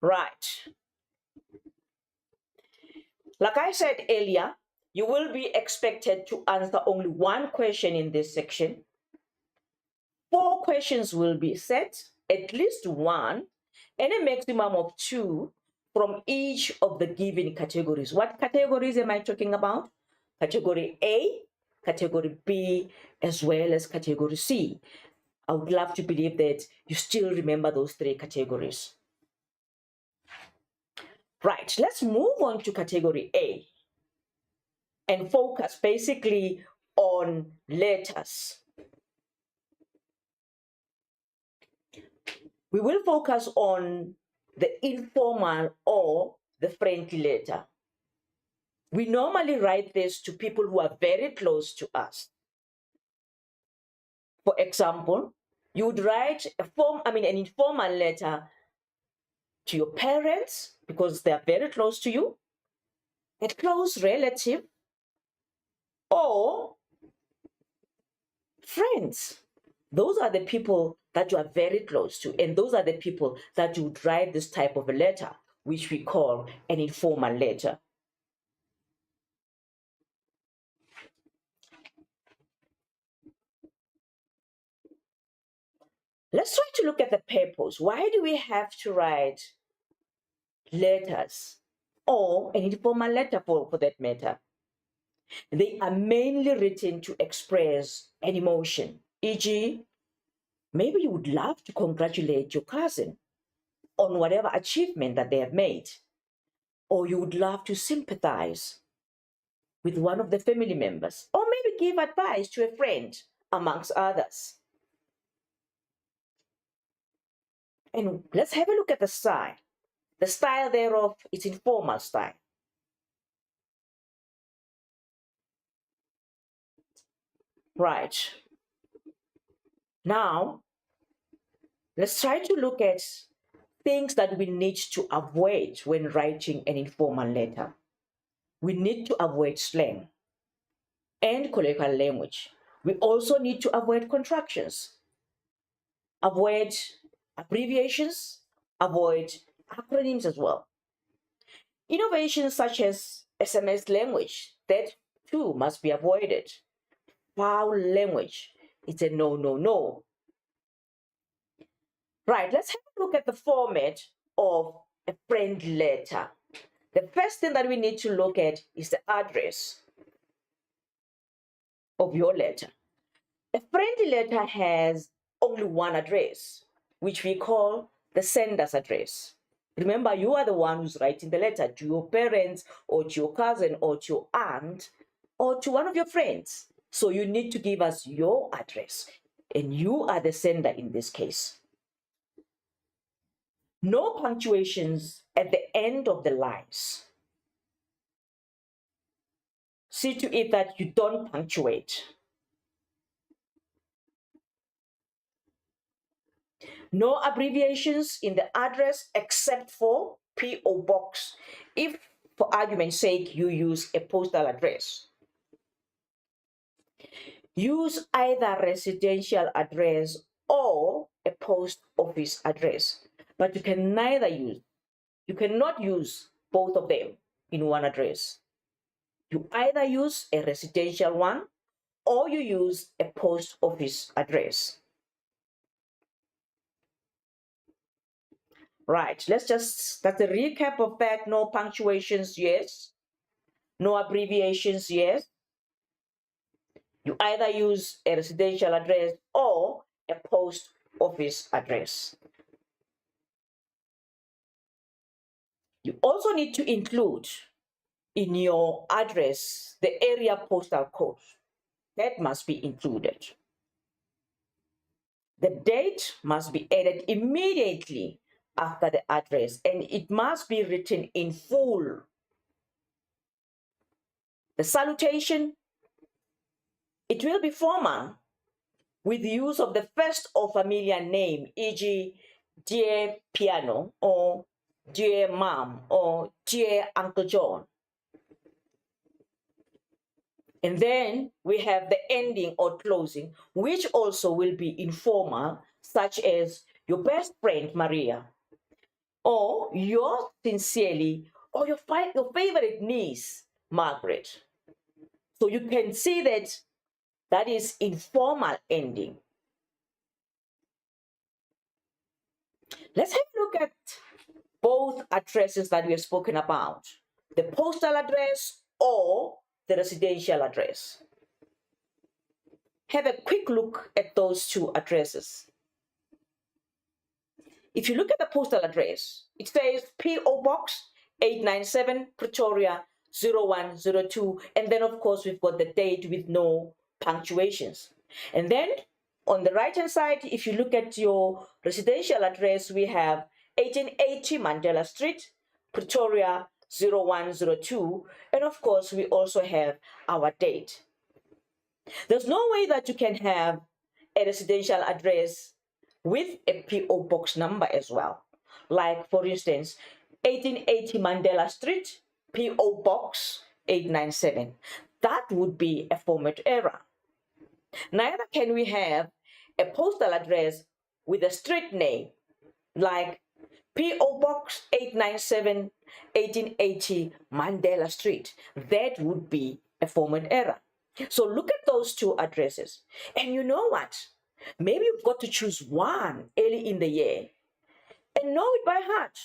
Right. Like I said earlier, you will be expected to answer only one question in this section. 4 questions will be set, at least one, and a maximum of 2 from each of the given categories. What categories am I talking about? Category A, Category B, as well as Category C. I would love to believe that you still remember those 3 categories. Right, let's move on to Category A and focus basically on letters. We will focus on the informal or the friendly letter. We normally write this to people who are very close to us. For example, you would write an informal letter to your parents because they are very close to you, a close relative, or friends. Those are the people that you are very close to, and those are the people that you would write this type of a letter, which we call an informal letter. Let's try to look at the purpose. Why do we have to write letters or an informal letter for that matter? They are mainly written to express an emotion, e.g., maybe you would love to congratulate your cousin on whatever achievement that they have made, or you would love to sympathize with one of the family members, or maybe give advice to a friend, amongst others. And let's have a look at the style. The style thereof is informal style. Right. Now, let's try to look at things that we need to avoid when writing an informal letter. We need to avoid slang and colloquial language. We also need to avoid contractions, avoid abbreviations, avoid acronyms as well. Innovations such as SMS language, that too must be avoided. Foul language, it's a no, no, no. Right, let's have a look at the format of a friendly letter. The first thing that we need to look at is the address of your letter. A friendly letter has only one address, which we call the sender's address. Remember, you are the one who's writing the letter to your parents or to your cousin or to your aunt or to one of your friends. So you need to give us your address, and you are the sender in this case. No punctuations at the end of the lines. See to it that you don't punctuate. No abbreviations in the address except for P.O. Box, if, for argument's sake, you use a postal address. Use either residential address or a post office address, but you cannot use both of them in one address. You either use a residential one or you use a post office address. Right, that's a recap of that. No punctuations, yes. No abbreviations, yes. You either use a residential address or a post office address. You also need to include in your address the area postal code. That must be included. The date must be added immediately after the address, and it must be written in full. The salutation, it will be formal with the use of the first or familiar name, e.g., dear piano, or dear mom, or dear Uncle John. And then we have the ending or closing, which also will be informal, such as your best friend, Maria, or yours sincerely, or your favorite niece, Margaret. So you can see that is informal ending. Let's have a look at both addresses that we have spoken about, the postal address or the residential address. Have a quick look at those two addresses. If you look at the postal address, it says P.O. Box 897 Pretoria 0102, and then of course we've got the date with no punctuations. And then on the right hand side, if you look at your residential address, we have 1880 Mandela Street, Pretoria 0102, and of course we also have our date. There's no way that you can have a residential address with a P.O. Box number as well. Like, for instance, 1880 Mandela Street, P.O. Box 897. That would be a format error. Neither can we have a postal address with a street name, like P.O. Box 897, 1880 Mandela Street. That would be a format error. So look at those two addresses. And you know what? Maybe you've got to choose one early in the year and know it by heart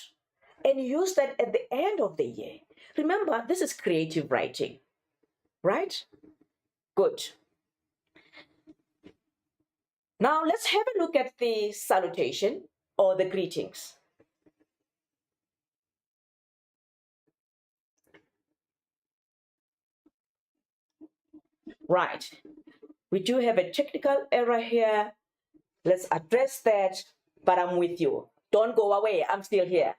and use that at the end of the year. Remember, this is creative writing, right? Good. Now let's have a look at the salutation or the greetings. Right. We do have a technical error here. Let's address that, but I'm with you. Don't go away, I'm still here.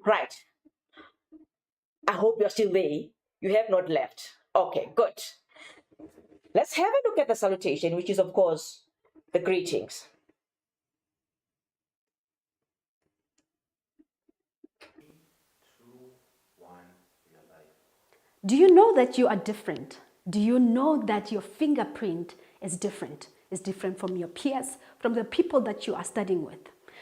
Right. I hope you're still there. You have not left. Okay, good. Let's have a look at the salutation, which is, of course, the greetings. Do you know that you are different? Do you know that your fingerprint is different? It's different from your peers, from the people that you are studying with.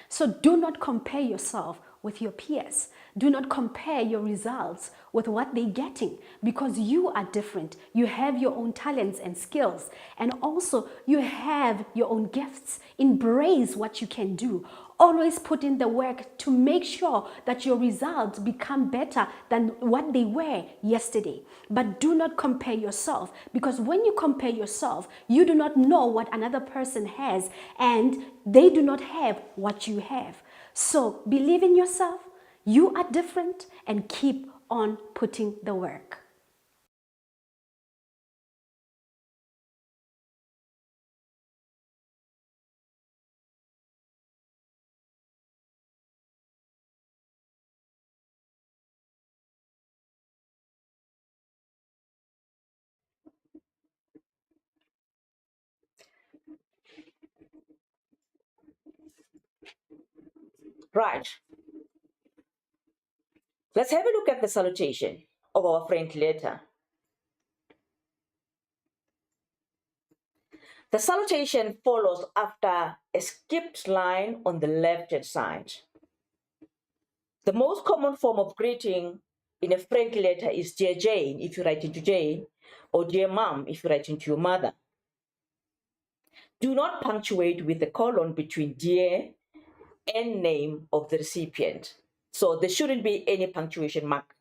So do not compare yourself with your peers. Do not compare your results with what they're getting, because you are different. You have your own talents and skills, and also you have your own gifts. Embrace what you can do. Always put in the work to make sure that your results become better than what they were yesterday. But do not compare yourself, because when you compare yourself, you do not know what another person has and they do not have what you have. So believe in yourself, you are different, and keep on putting the work. Right. Let's have a look at the salutation of our friend letter. The salutation follows after a skipped line on the left-hand side. The most common form of greeting in a friendly letter is Dear Jane if you write into Jane, or Dear Mom if you write into your mother. Do not punctuate with a colon between dear and name of the recipient. So there shouldn't be any punctuation mark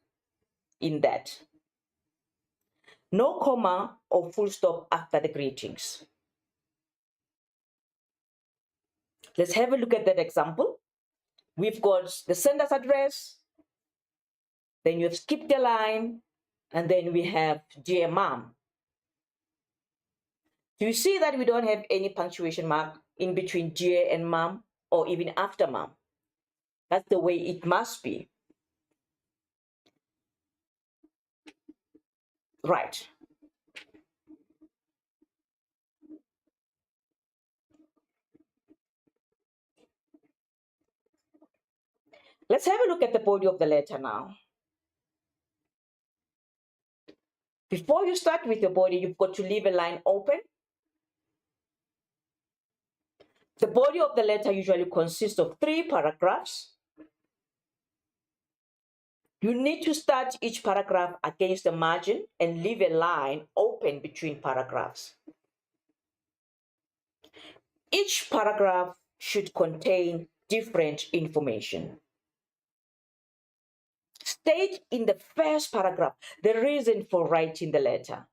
in that. No comma or full stop after the greetings. Let's have a look at that example. We've got the sender's address, then you've skipped a line, and then we have Dear Mom. Do you see that we don't have any punctuation mark in between dear and mom, or even after mom? That's the way it must be. Right. Let's have a look at the body of the letter now. Before you start with your body, you've got to leave a line open. The body of the letter usually consists of 3 paragraphs. You need to start each paragraph against the margin and leave a line open between paragraphs. Each paragraph should contain different information. State in the first paragraph the reason for writing the letter.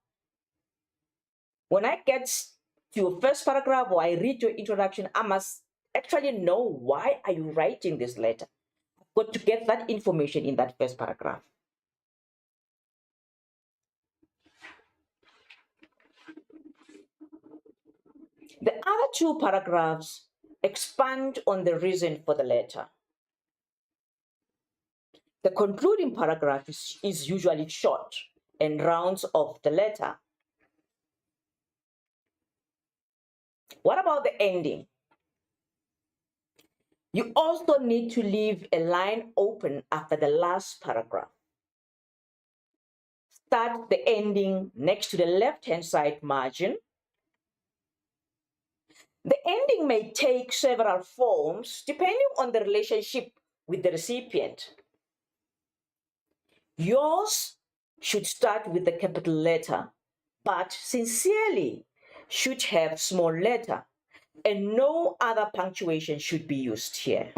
When I get to your first paragraph or I read your introduction, I must actually know why are you writing this letter. I've got to get that information in that first paragraph. The other 2 paragraphs expand on the reason for the letter. The concluding paragraph is usually short and rounds off the letter. What about the ending? You also need to leave a line open after the last paragraph. Start the ending next to the left-hand side margin. The ending may take several forms depending on the relationship with the recipient. Yours should start with the capital letter, but sincerely should have small letter, and no other punctuation should be used here.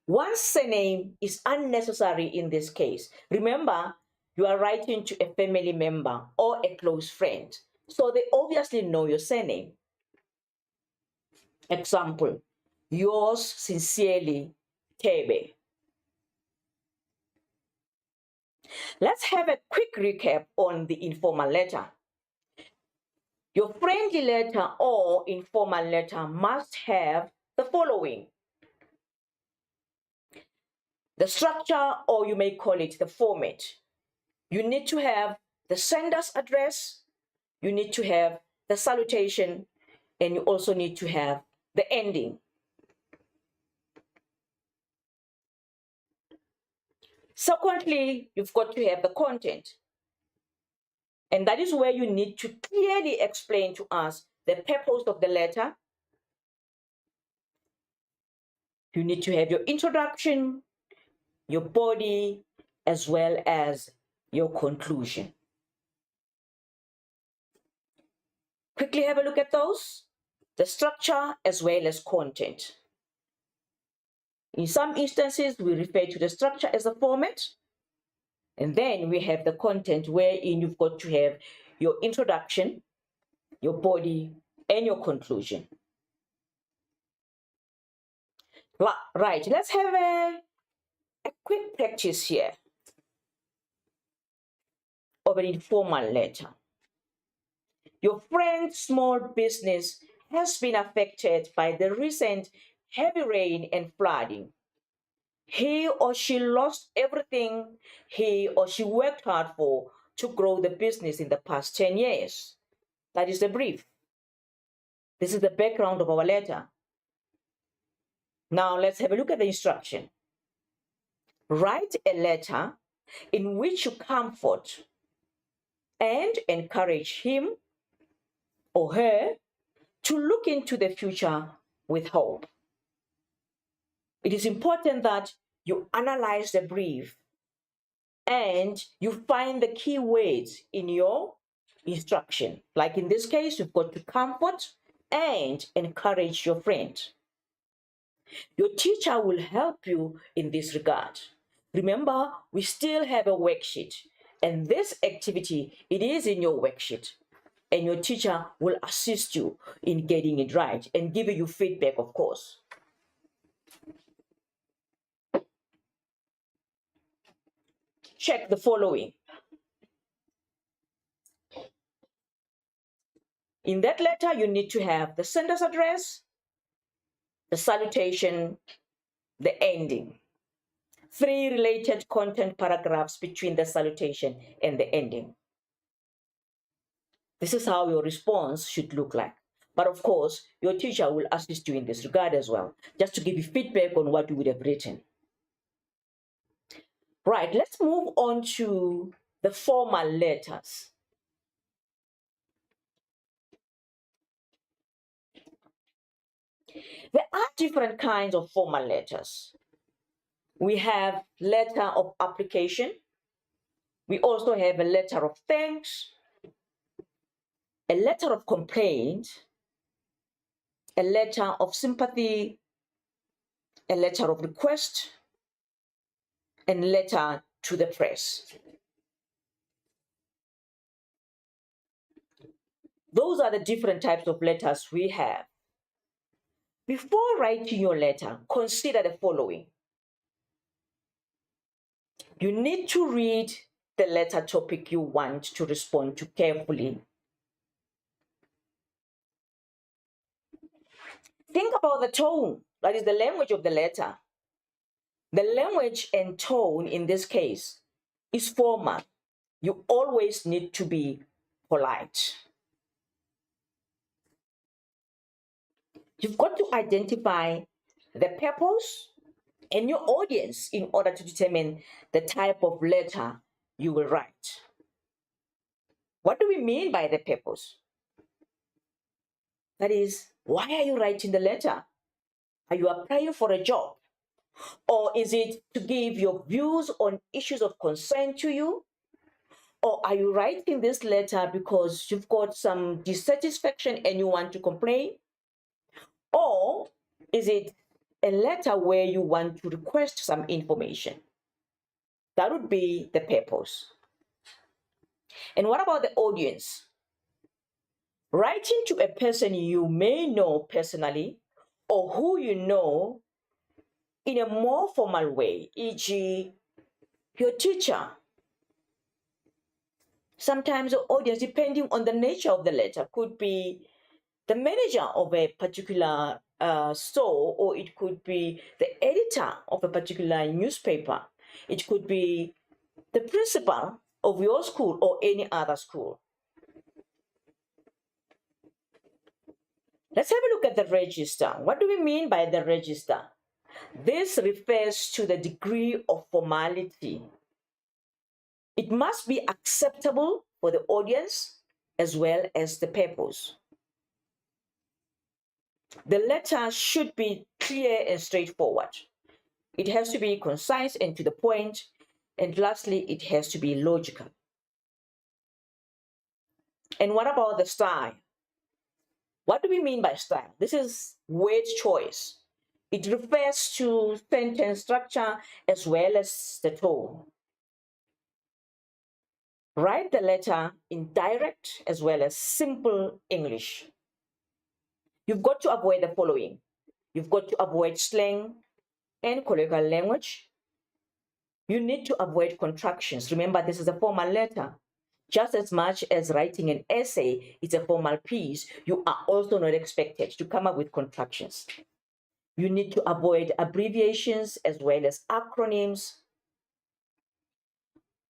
One surname is unnecessary in this case. Remember, you are writing to a family member or a close friend, so they obviously know your surname. Example, yours sincerely, Tebe. Let's have a quick recap on the informal letter. Your friendly letter or informal letter must have the following: the structure, or you may call it the format. You need to have the sender's address, you need to have the salutation, and you also need to have the ending. Secondly, you've got to have the content. And that is where you need to clearly explain to us the purpose of the letter. You need to have your introduction, your body, as well as your conclusion. quickly have a look at those. The structure as well as content. In some instances, we refer to the structure as a format. And then we have the content wherein you've got to have your introduction, your body, and your conclusion. Right, let's have a quick practice here of an informal letter. Your friend's small business has been affected by the recent heavy rain and flooding. He or she lost everything he or she worked hard for to grow the business in the past 10 years. That is the brief. This is the background of our letter. Now let's have a look at the instruction. Write a letter in which you comfort and encourage him or her to look into the future with hope. It is important that you analyze the brief and you find the key words in your instruction. Like in this case, you've got to comfort and encourage your friend. Your teacher will help you in this regard. Remember, we still have a worksheet, and this activity, it is in your worksheet, and your teacher will assist you in getting it right and giving you feedback, of course. Check the following. In that letter, you need to have the sender's address, the salutation, the ending. 3 related content paragraphs between the salutation and the ending. This is how your response should look like. But of course, your teacher will assist you in this regard as well, just to give you feedback on what you would have written. Right, let's move on to the formal letters. There are different kinds of formal letters. We have letter of application. We also have a letter of thanks, a letter of complaint, a letter of sympathy, a letter of request, and letter to the press. Those are the different types of letters we have. Before writing your letter, consider the following. You need to read the letter topic you want to respond to carefully. Think about the tone, that is the language of the letter. The language and tone in this case is formal. You always need to be polite. You've got to identify the purpose and your audience in order to determine the type of letter you will write. What do we mean by the purpose? That is, why are you writing the letter? Are you applying for a job? Or is it to give your views on issues of concern to you? Or are you writing this letter because you've got some dissatisfaction and you want to complain? Or is it a letter where you want to request some information? That would be the purpose. And what about the audience? Writing to a person you may know personally or who you know in a more formal way, e.g., your teacher. Sometimes the audience, depending on the nature of the letter, could be the manager of a particular store, or it could be the editor of a particular newspaper. It could be the principal of your school or any other school. Let's have a look at the register. What do we mean by the register? This refers to the degree of formality. It must be acceptable for the audience as well as the purpose. The letter should be clear and straightforward. It has to be concise and to the point. And lastly, it has to be logical. And what about the style? What do we mean by style? This is word choice. It refers to sentence structure as well as the tone. Write the letter in direct as well as simple English. You've got to avoid the following. You've got to avoid slang and colloquial language. You need to avoid contractions. Remember, this is a formal letter. Just as much as writing an essay is a formal piece, you are also not expected to come up with contractions. You need to avoid abbreviations as well as acronyms.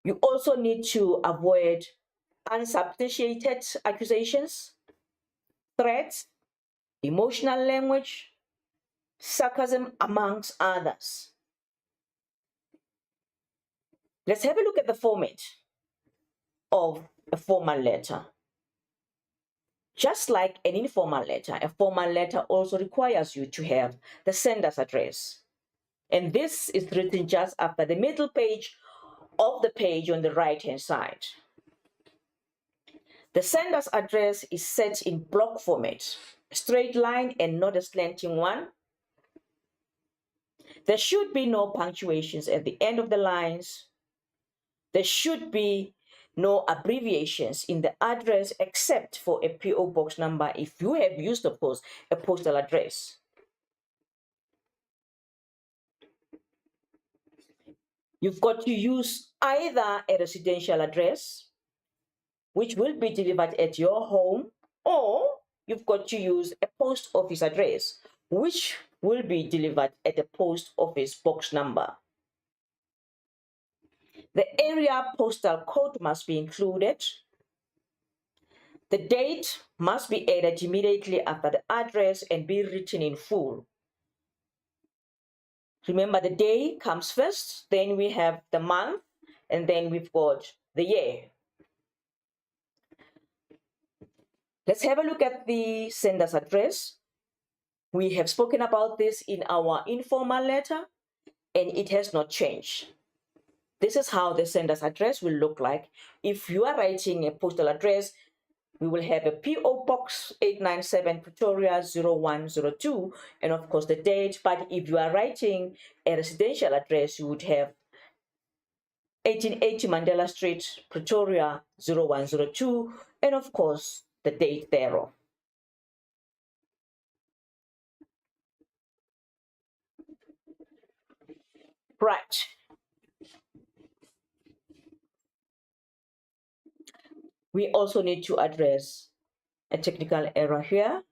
You also need to avoid unsubstantiated accusations, threats, emotional language, sarcasm, amongst others. Let's have a look at the format of a formal letter. Just like an informal letter, a formal letter also requires you to have the sender's address. And this is written just after the middle page of the page on the right-hand side. The sender's address is set in block format, a straight line and not a slanting one. There should be no punctuations at the end of the lines. There should be no abbreviations in the address except for a PO box number if you have used, of course, a postal address. You've got to use either a residential address, which will be delivered at your home, or you've got to use a post office address, which will be delivered at a post office box number. The area postal code must be included. The date must be added immediately after the address and be written in full. Remember, the day comes first, then we have the month, and then we've got the year. Let's have a look at the sender's address. We have spoken about this in our informal letter, and it has not changed. This is how the sender's address will look like. If you are writing a postal address, we will have a PO Box 897 Pretoria 0102, and of course the date. But if you are writing a residential address, you would have 1880 Mandela Street, Pretoria 0102, and of course the date thereof. Right. We also need to address a technical error here.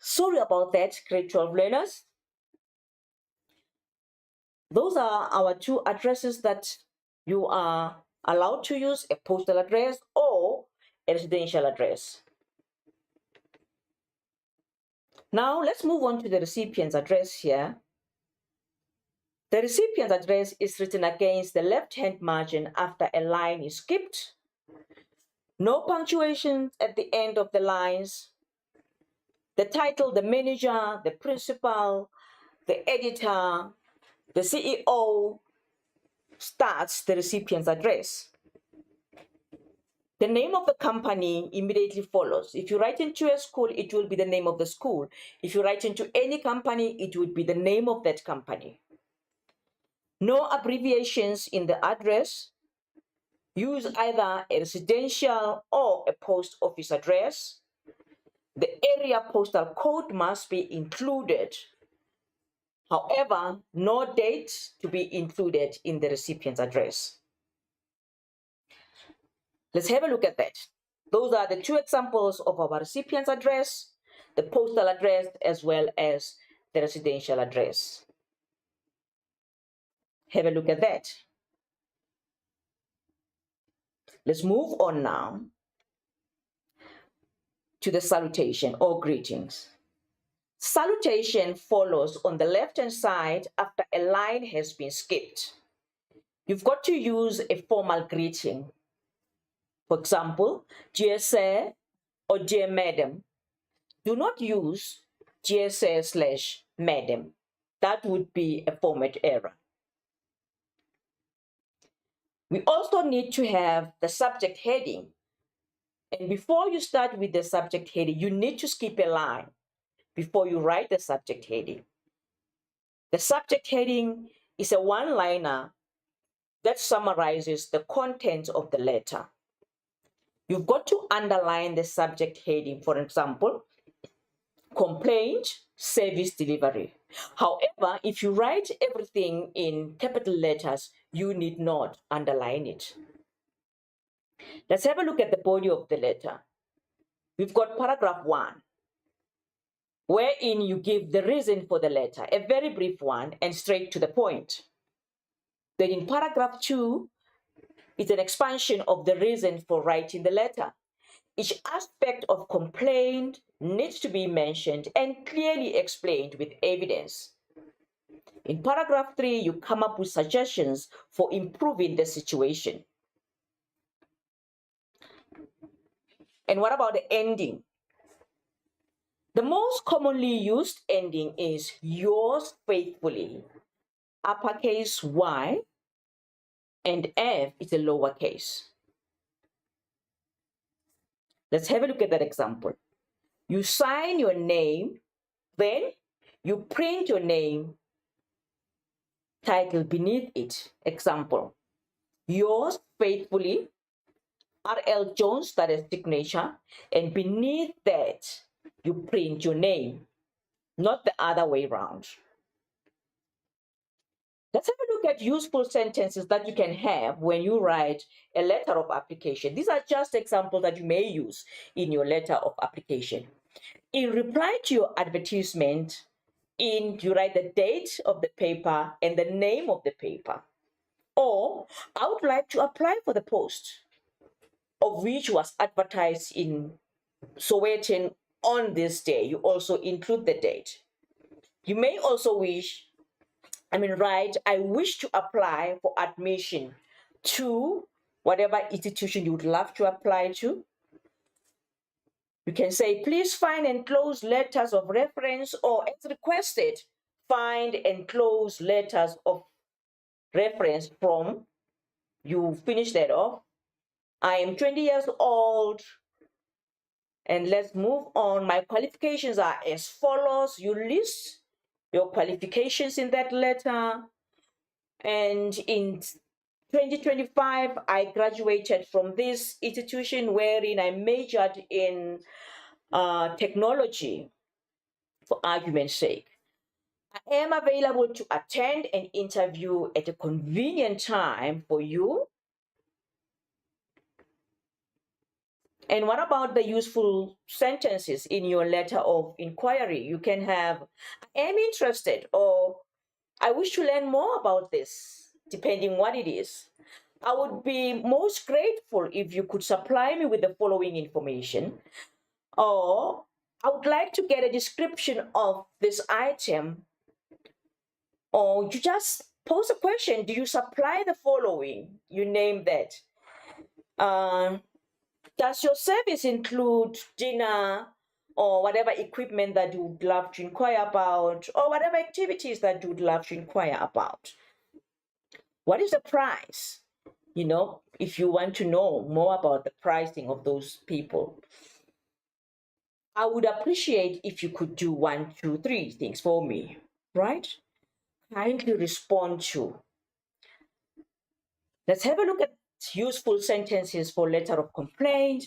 Sorry about that, grade 12 learners. Those are our two addresses that you are allowed to use, a postal address or a residential address. Now let's move on to the recipient's address here. The recipient's address is written against the left-hand margin after a line is skipped. No punctuation at the end of the lines. The title, the manager, the principal, the editor, the CEO starts the recipient's address. The name of the company immediately follows. If you write into a school, it will be the name of the school. If you write into any company, it would be the name of that company. No abbreviations in the address. use either a residential or a post office address. The area postal code must be included. However, no date to be included in the recipient's address. Let's have a look at that. Those are the two examples of our recipient's address, the postal address, as well as the residential address. Have a look at that. Let's move on now to the salutation or greetings. Salutation follows on the left-hand side after a line has been skipped. You've got to use a formal greeting. For example, dear sir or dear madam. Do not use dear sir/madam. That would be a format error. We also need to have the subject heading. And before you start with the subject heading, you need to skip a line before you write the subject heading. The subject heading is a one-liner that summarizes the content of the letter. You've got to underline the subject heading. For example, complaint, service delivery. However, if you write everything in capital letters, you need not underline it. Let's have a look at the body of the letter. We've got paragraph 1, wherein you give the reason for the letter, a very brief one and straight to the point. Then in paragraph 2, it's an expansion of the reason for writing the letter. Each aspect of complaint needs to be mentioned and clearly explained with evidence. In paragraph 3, you come up with suggestions for improving the situation. And what about the ending? The most commonly used ending is yours faithfully, uppercase Y, and F is a lowercase. Let's have a look at that example. You sign your name, then you print your name, title beneath it. Example, yours faithfully, R.L. Jones, that is signature, and beneath that, you print your name, not the other way around. Let's have a look at useful sentences that you can have when you write a letter of application. These are just examples that you may use in your letter of application. In reply to your advertisement, you write the date of the paper and the name of the paper. Or, I would like to apply for the post of which was advertised in Sowetan on this day. You also include the date. You may also write, I wish to apply for admission to whatever institution you would love to apply to. You can say, please find and close letters of reference, or as requested, find and close letters of reference from, you finish that off. I am 20 years old, and let's move on. My qualifications are as follows. You list your qualifications in that letter. And in 2025, I graduated from this institution wherein I majored in technology, for argument's sake. I am available to attend an interview at a convenient time for you. And what about the useful sentences in your letter of inquiry? You can have, I am interested, or I wish to learn more about this, depending what it is. I would be most grateful if you could supply me with the following information. Or, I would like to get a description of this item. Or you just pose a question, do you supply the following? You name that. Does your service include dinner or whatever equipment that you would love to inquire about, or whatever activities that you would love to inquire about? What is the price? If you want to know more about the pricing of those people. I would appreciate if you could do 1, 2, 3 things for me, right? Kindly respond to. Let's have a look at useful sentences for letter of complaint.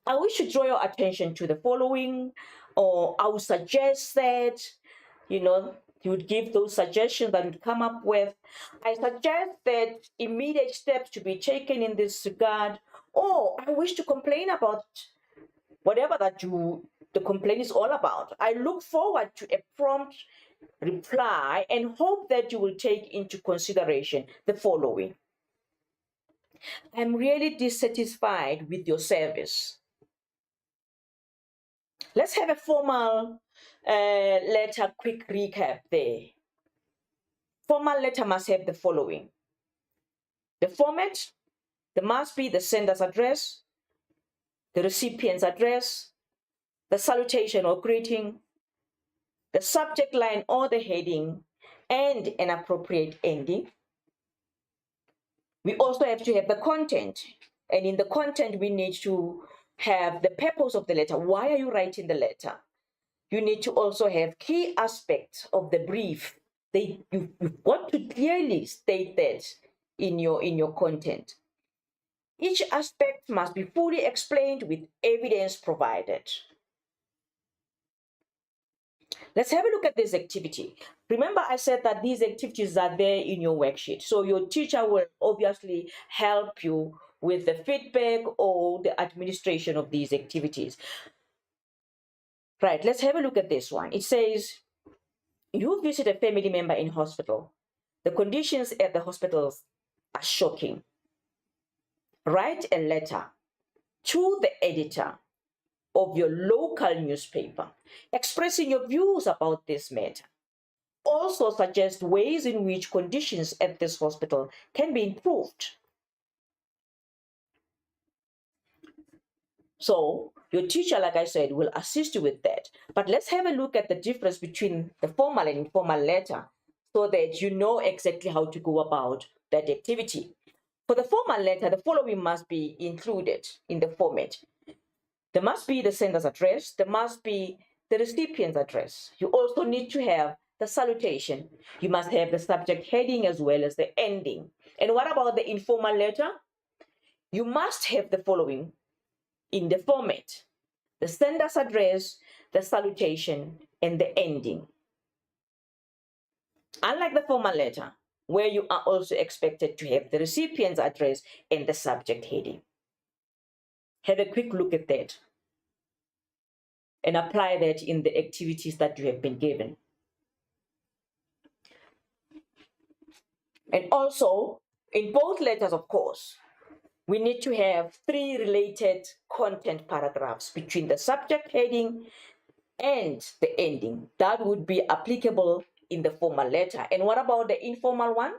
I wish to draw your attention to the following, or I would suggest that, you would give those suggestions that you'd come up with. I suggest that immediate steps to be taken in this regard, or I wish to complain about whatever the complaint is all about. I look forward to a prompt reply and hope that you will take into consideration the following. I'm really dissatisfied with your service. Let's have a formal letter quick recap there. Formal letter must have the following. The format, there must be the sender's address, the recipient's address, the salutation or greeting, the subject line or the heading, and an appropriate ending. We also have to have the content. And in the content, we need to have the purpose of the letter. Why are you writing the letter? You need to also have key aspects of the brief. You've got to clearly state that in your content. Each aspect must be fully explained with evidence provided. Let's have a look at this activity. Remember, I said that these activities are there in your worksheet. So your teacher will obviously help you with the feedback or the administration of these activities. Right, let's have a look at this one. It says, you visit a family member in hospital. The conditions at the hospitals are shocking. Write a letter to the editor of your local newspaper expressing your views about this matter. Also suggest ways in which conditions at this hospital can be improved. So your teacher, like I said, will assist you with that. But let's have a look at the difference between the formal and informal letter so that you know exactly how to go about that activity. For the formal letter, the following must be included in the format. There must be the sender's address. There must be the recipient's address. You also need to have the salutation. You must have the subject heading as well as the ending. And what about the informal letter? You must have the following in the format: the sender's address, the salutation, and the ending. Unlike the formal letter, where you are also expected to have the recipient's address and the subject heading. Have a quick look at that and apply that in the activities that you have been given. And also, in both letters, of course, we need to have 3 related content paragraphs between the subject heading and the ending. That would be applicable in the formal letter. And what about the informal one?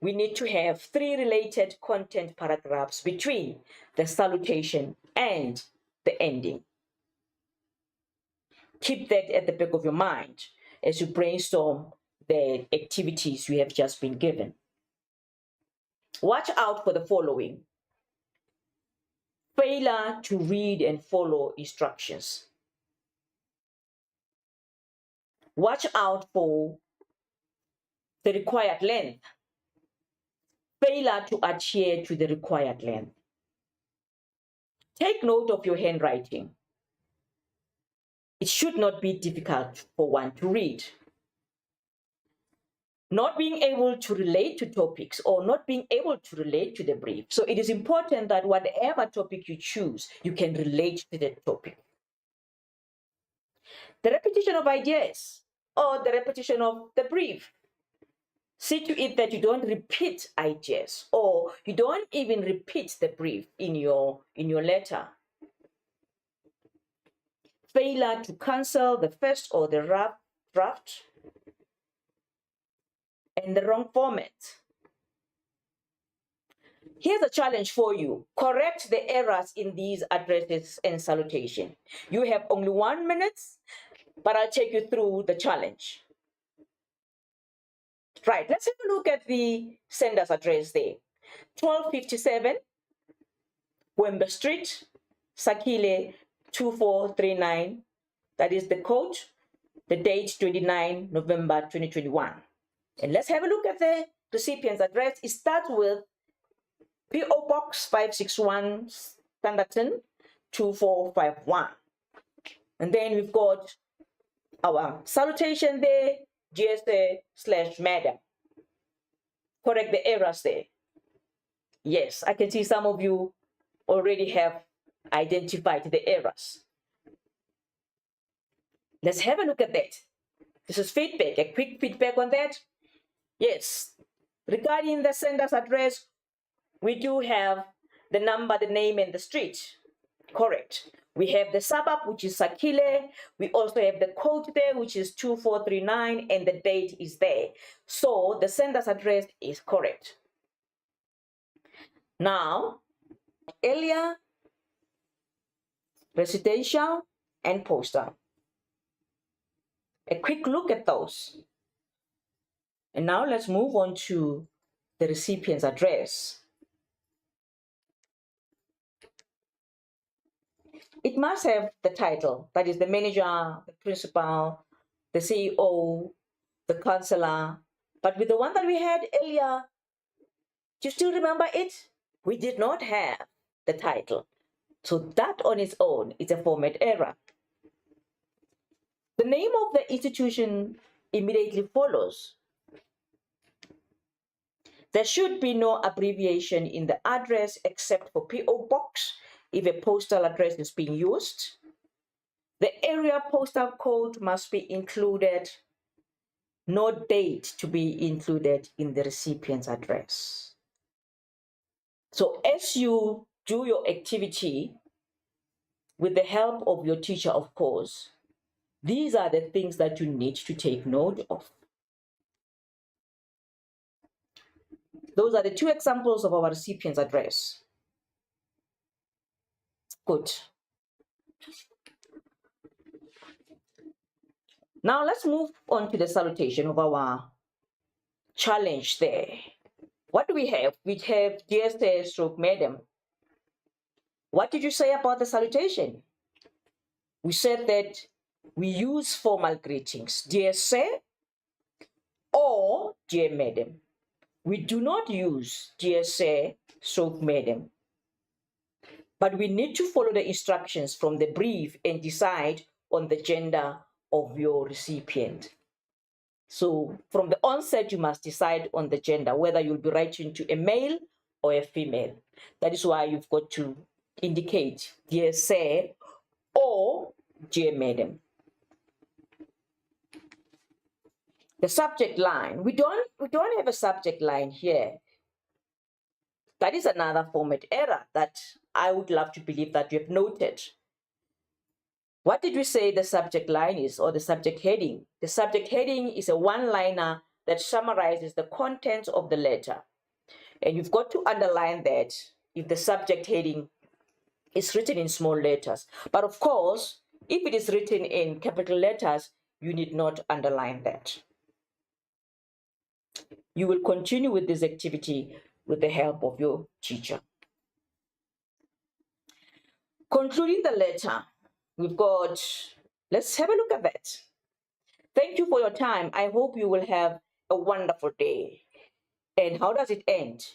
We need to have 3 related content paragraphs between the salutation and the ending. Keep that at the back of your mind as you brainstorm the activities you have just been given. Watch out for the following: failure to read and follow instructions. Watch out for the required length. Failure to adhere to the required length. Take note of your handwriting. It should not be difficult for one to read. Not being able to relate to topics or not being able to relate to the brief. So it is important that whatever topic you choose, you can relate to the topic. The repetition of ideas or the repetition of the brief. See to it that you don't repeat ideas or you don't even repeat the brief in your letter. Failure to cancel the first or the draft and the wrong format. Here's a challenge for you. Correct the errors in these addresses and salutation. You have only 1 minute, but I'll take you through the challenge. Right, let's have a look at the sender's address there. 1257 Wemba Street, Sakile 2439. That is the code. The date 29 November 2021. And let's have a look at the recipient's address. It starts with Box 561 Standardton 2451. And then we've got our salutation there, GSA/madam. Correct the errors there. Yes, I can see some of you already have identified the errors. Let's have a look at that. This is feedback, a quick feedback on that. Yes, regarding the sender's address, we do have the number, the name, and the street. Correct. We have the suburb, which is Sakile. We also have the code there, which is 2439, and the date is there. So the sender's address is correct. Now, earlier, residential and postal. A quick look at those. And now let's move on to the recipient's address. It must have the title, that is the manager, the principal, the CEO, the counselor. But with the one that we had earlier, do you still remember it? We did not have the title. So that on its own is a format error. The name of the institution immediately follows. There should be no abbreviation in the address except for PO Box if a postal address is being used. The area postal code must be included. No date to be included in the recipient's address. So as you do your activity with the help of your teacher, of course, these are the things that you need to take note of. Those are the two examples of our recipient's address. Good. Now let's move on to the salutation of our challenge there. What do we have? We have dear sir/madam. What did you say about the salutation? We said that we use formal greetings, dear sir or dear madam. We do not use dear sir/madam. But we need to follow the instructions from the brief and decide on the gender of your recipient. So from the onset, you must decide on the gender, whether you'll be writing to a male or a female. That is why you've got to indicate dear sir or dear madam. The subject line, we don't have a subject line here. That is another format error that I would love to believe that you have noted. What did we say the subject line is, or the subject heading? The subject heading is a one-liner that summarizes the contents of the letter. And you've got to underline that if the subject heading is written in small letters. But of course, if it is written in capital letters, you need not underline that. You will continue with this activity with the help of your teacher. Concluding the letter, we've got, let's have a look at that. Thank you for your time. I hope you will have a wonderful day. And how does it end?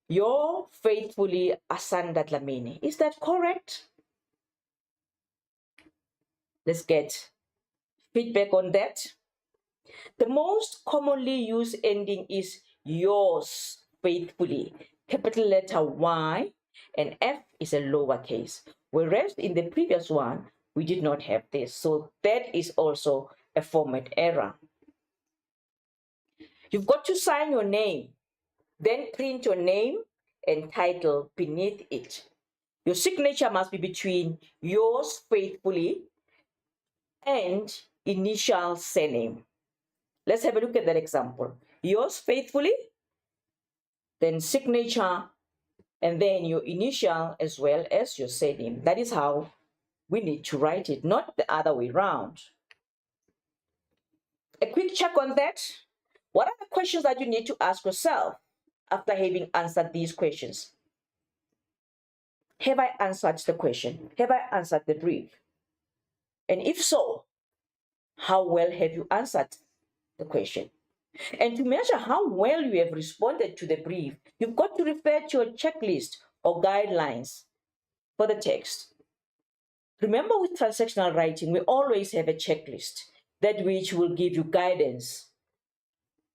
Your faithfully, Asanda Dlamini. Is that correct? Let's get feedback on that. The most commonly used ending is yours faithfully, capital letter Y, and F is a lowercase. Whereas in the previous one, we did not have this. So that is also a format error. You've got to sign your name, then print your name and title beneath it. Your signature must be between yours faithfully and initial surname. Let's have a look at that example. Yours faithfully, then signature, and then your initial as well as your surname. That is how we need to write it, not the other way around. A quick check on that. What are the questions that you need to ask yourself after having answered these questions? Have I answered the question? Have I answered the brief? And if so, how well have you answered the question? And to measure how well you have responded to the brief, you've got to refer to your checklist or guidelines for the text. Remember, with transactional writing, we always have a checklist that which will give you guidance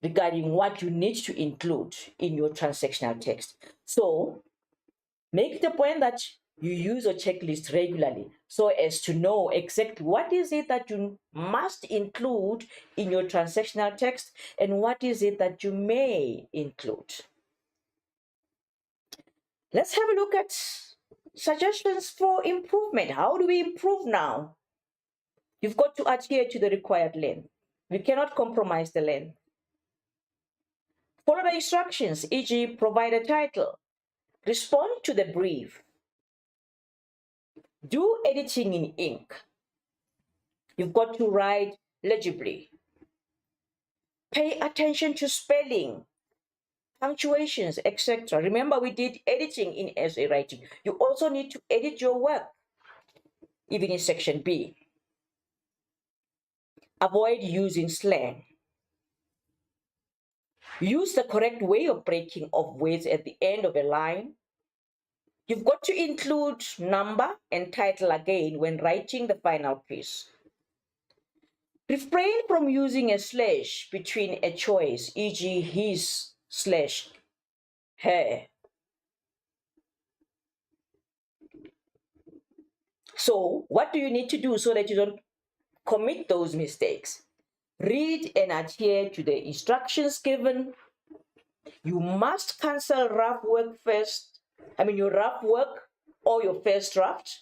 regarding what you need to include in your transactional text. So make the point that you use a checklist regularly so as to know exactly what is it that you must include in your transactional text and what is it that you may include. Let's have a look at suggestions for improvement. How do we improve now? You've got to adhere to the required length. We cannot compromise the length. Follow the instructions, e.g., provide a title. Respond to the brief. Do editing in ink. You've got to write legibly. Pay attention to spelling, punctuations, etc. Remember, we did editing in essay writing. You also need to edit your work, even in section B. Avoid using slang. Use the correct way of breaking of words at the end of a line. You've got to include number and title again when writing the final piece. Refrain from using a slash between a choice, e.g., his slash her. So, what do you need to do so that you don't commit those mistakes? Read and adhere to the instructions given. You must cancel rough work first. Your rough work or your first draft.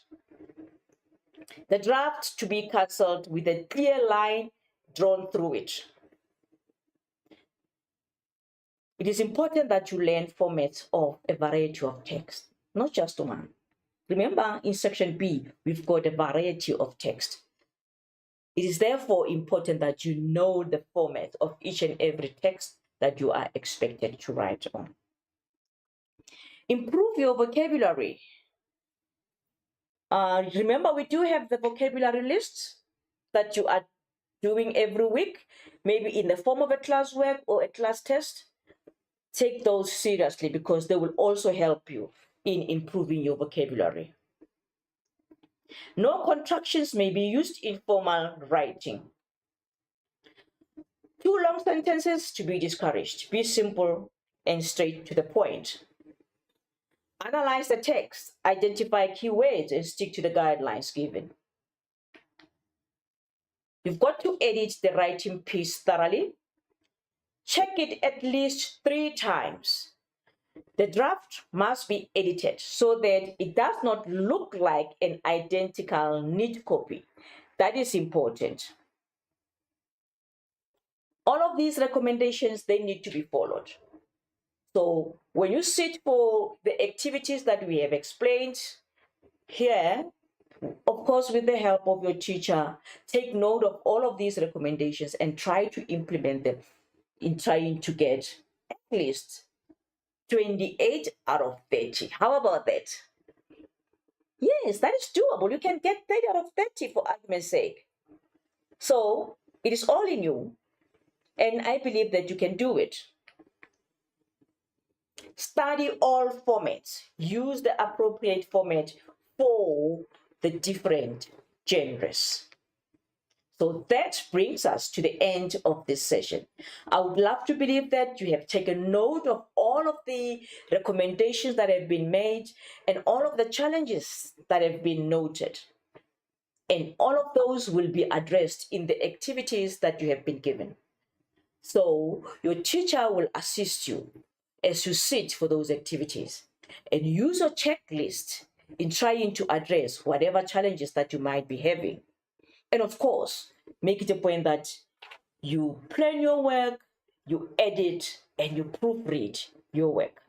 The draft to be cancelled with a clear line drawn through it. It is important that you learn formats of a variety of text, not just one. Remember, in section B, we've got a variety of text. It is therefore important that you know the format of each and every text that you are expected to write on. Improve your vocabulary. Remember, we do have the vocabulary lists that you are doing every week, maybe in the form of a classwork or a class test. Take those seriously because they will also help you in improving your vocabulary. No contractions may be used in formal writing. Too long sentences to be discouraged. Be simple and straight to the point. Analyze the text, identify keywords, and stick to the guidelines given. You've got to edit the writing piece thoroughly. Check it at least 3 times. The draft must be edited so that it does not look like an identical neat copy. That is important. All of these recommendations, they need to be followed. So when you sit for the activities that we have explained here, of course, with the help of your teacher, take note of all of these recommendations and try to implement them in trying to get at least 28 out of 30. How about that? Yes, that is doable. You can get 30 out of 30 for argument's sake. So it is all in you. And I believe that you can do it. Study all formats. Use the appropriate format for the different genres. So that brings us to the end of this session. I would love to believe that you have taken note of all of the recommendations that have been made and all of the challenges that have been noted. And all of those will be addressed in the activities that you have been given. So your teacher will assist you as you sit for those activities and use your checklist in trying to address whatever challenges that you might be having. And of course, make it a point that you plan your work, you edit, and you proofread your work.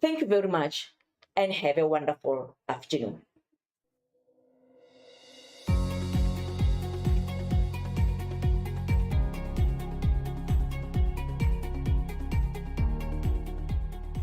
Thank you very much and have a wonderful afternoon.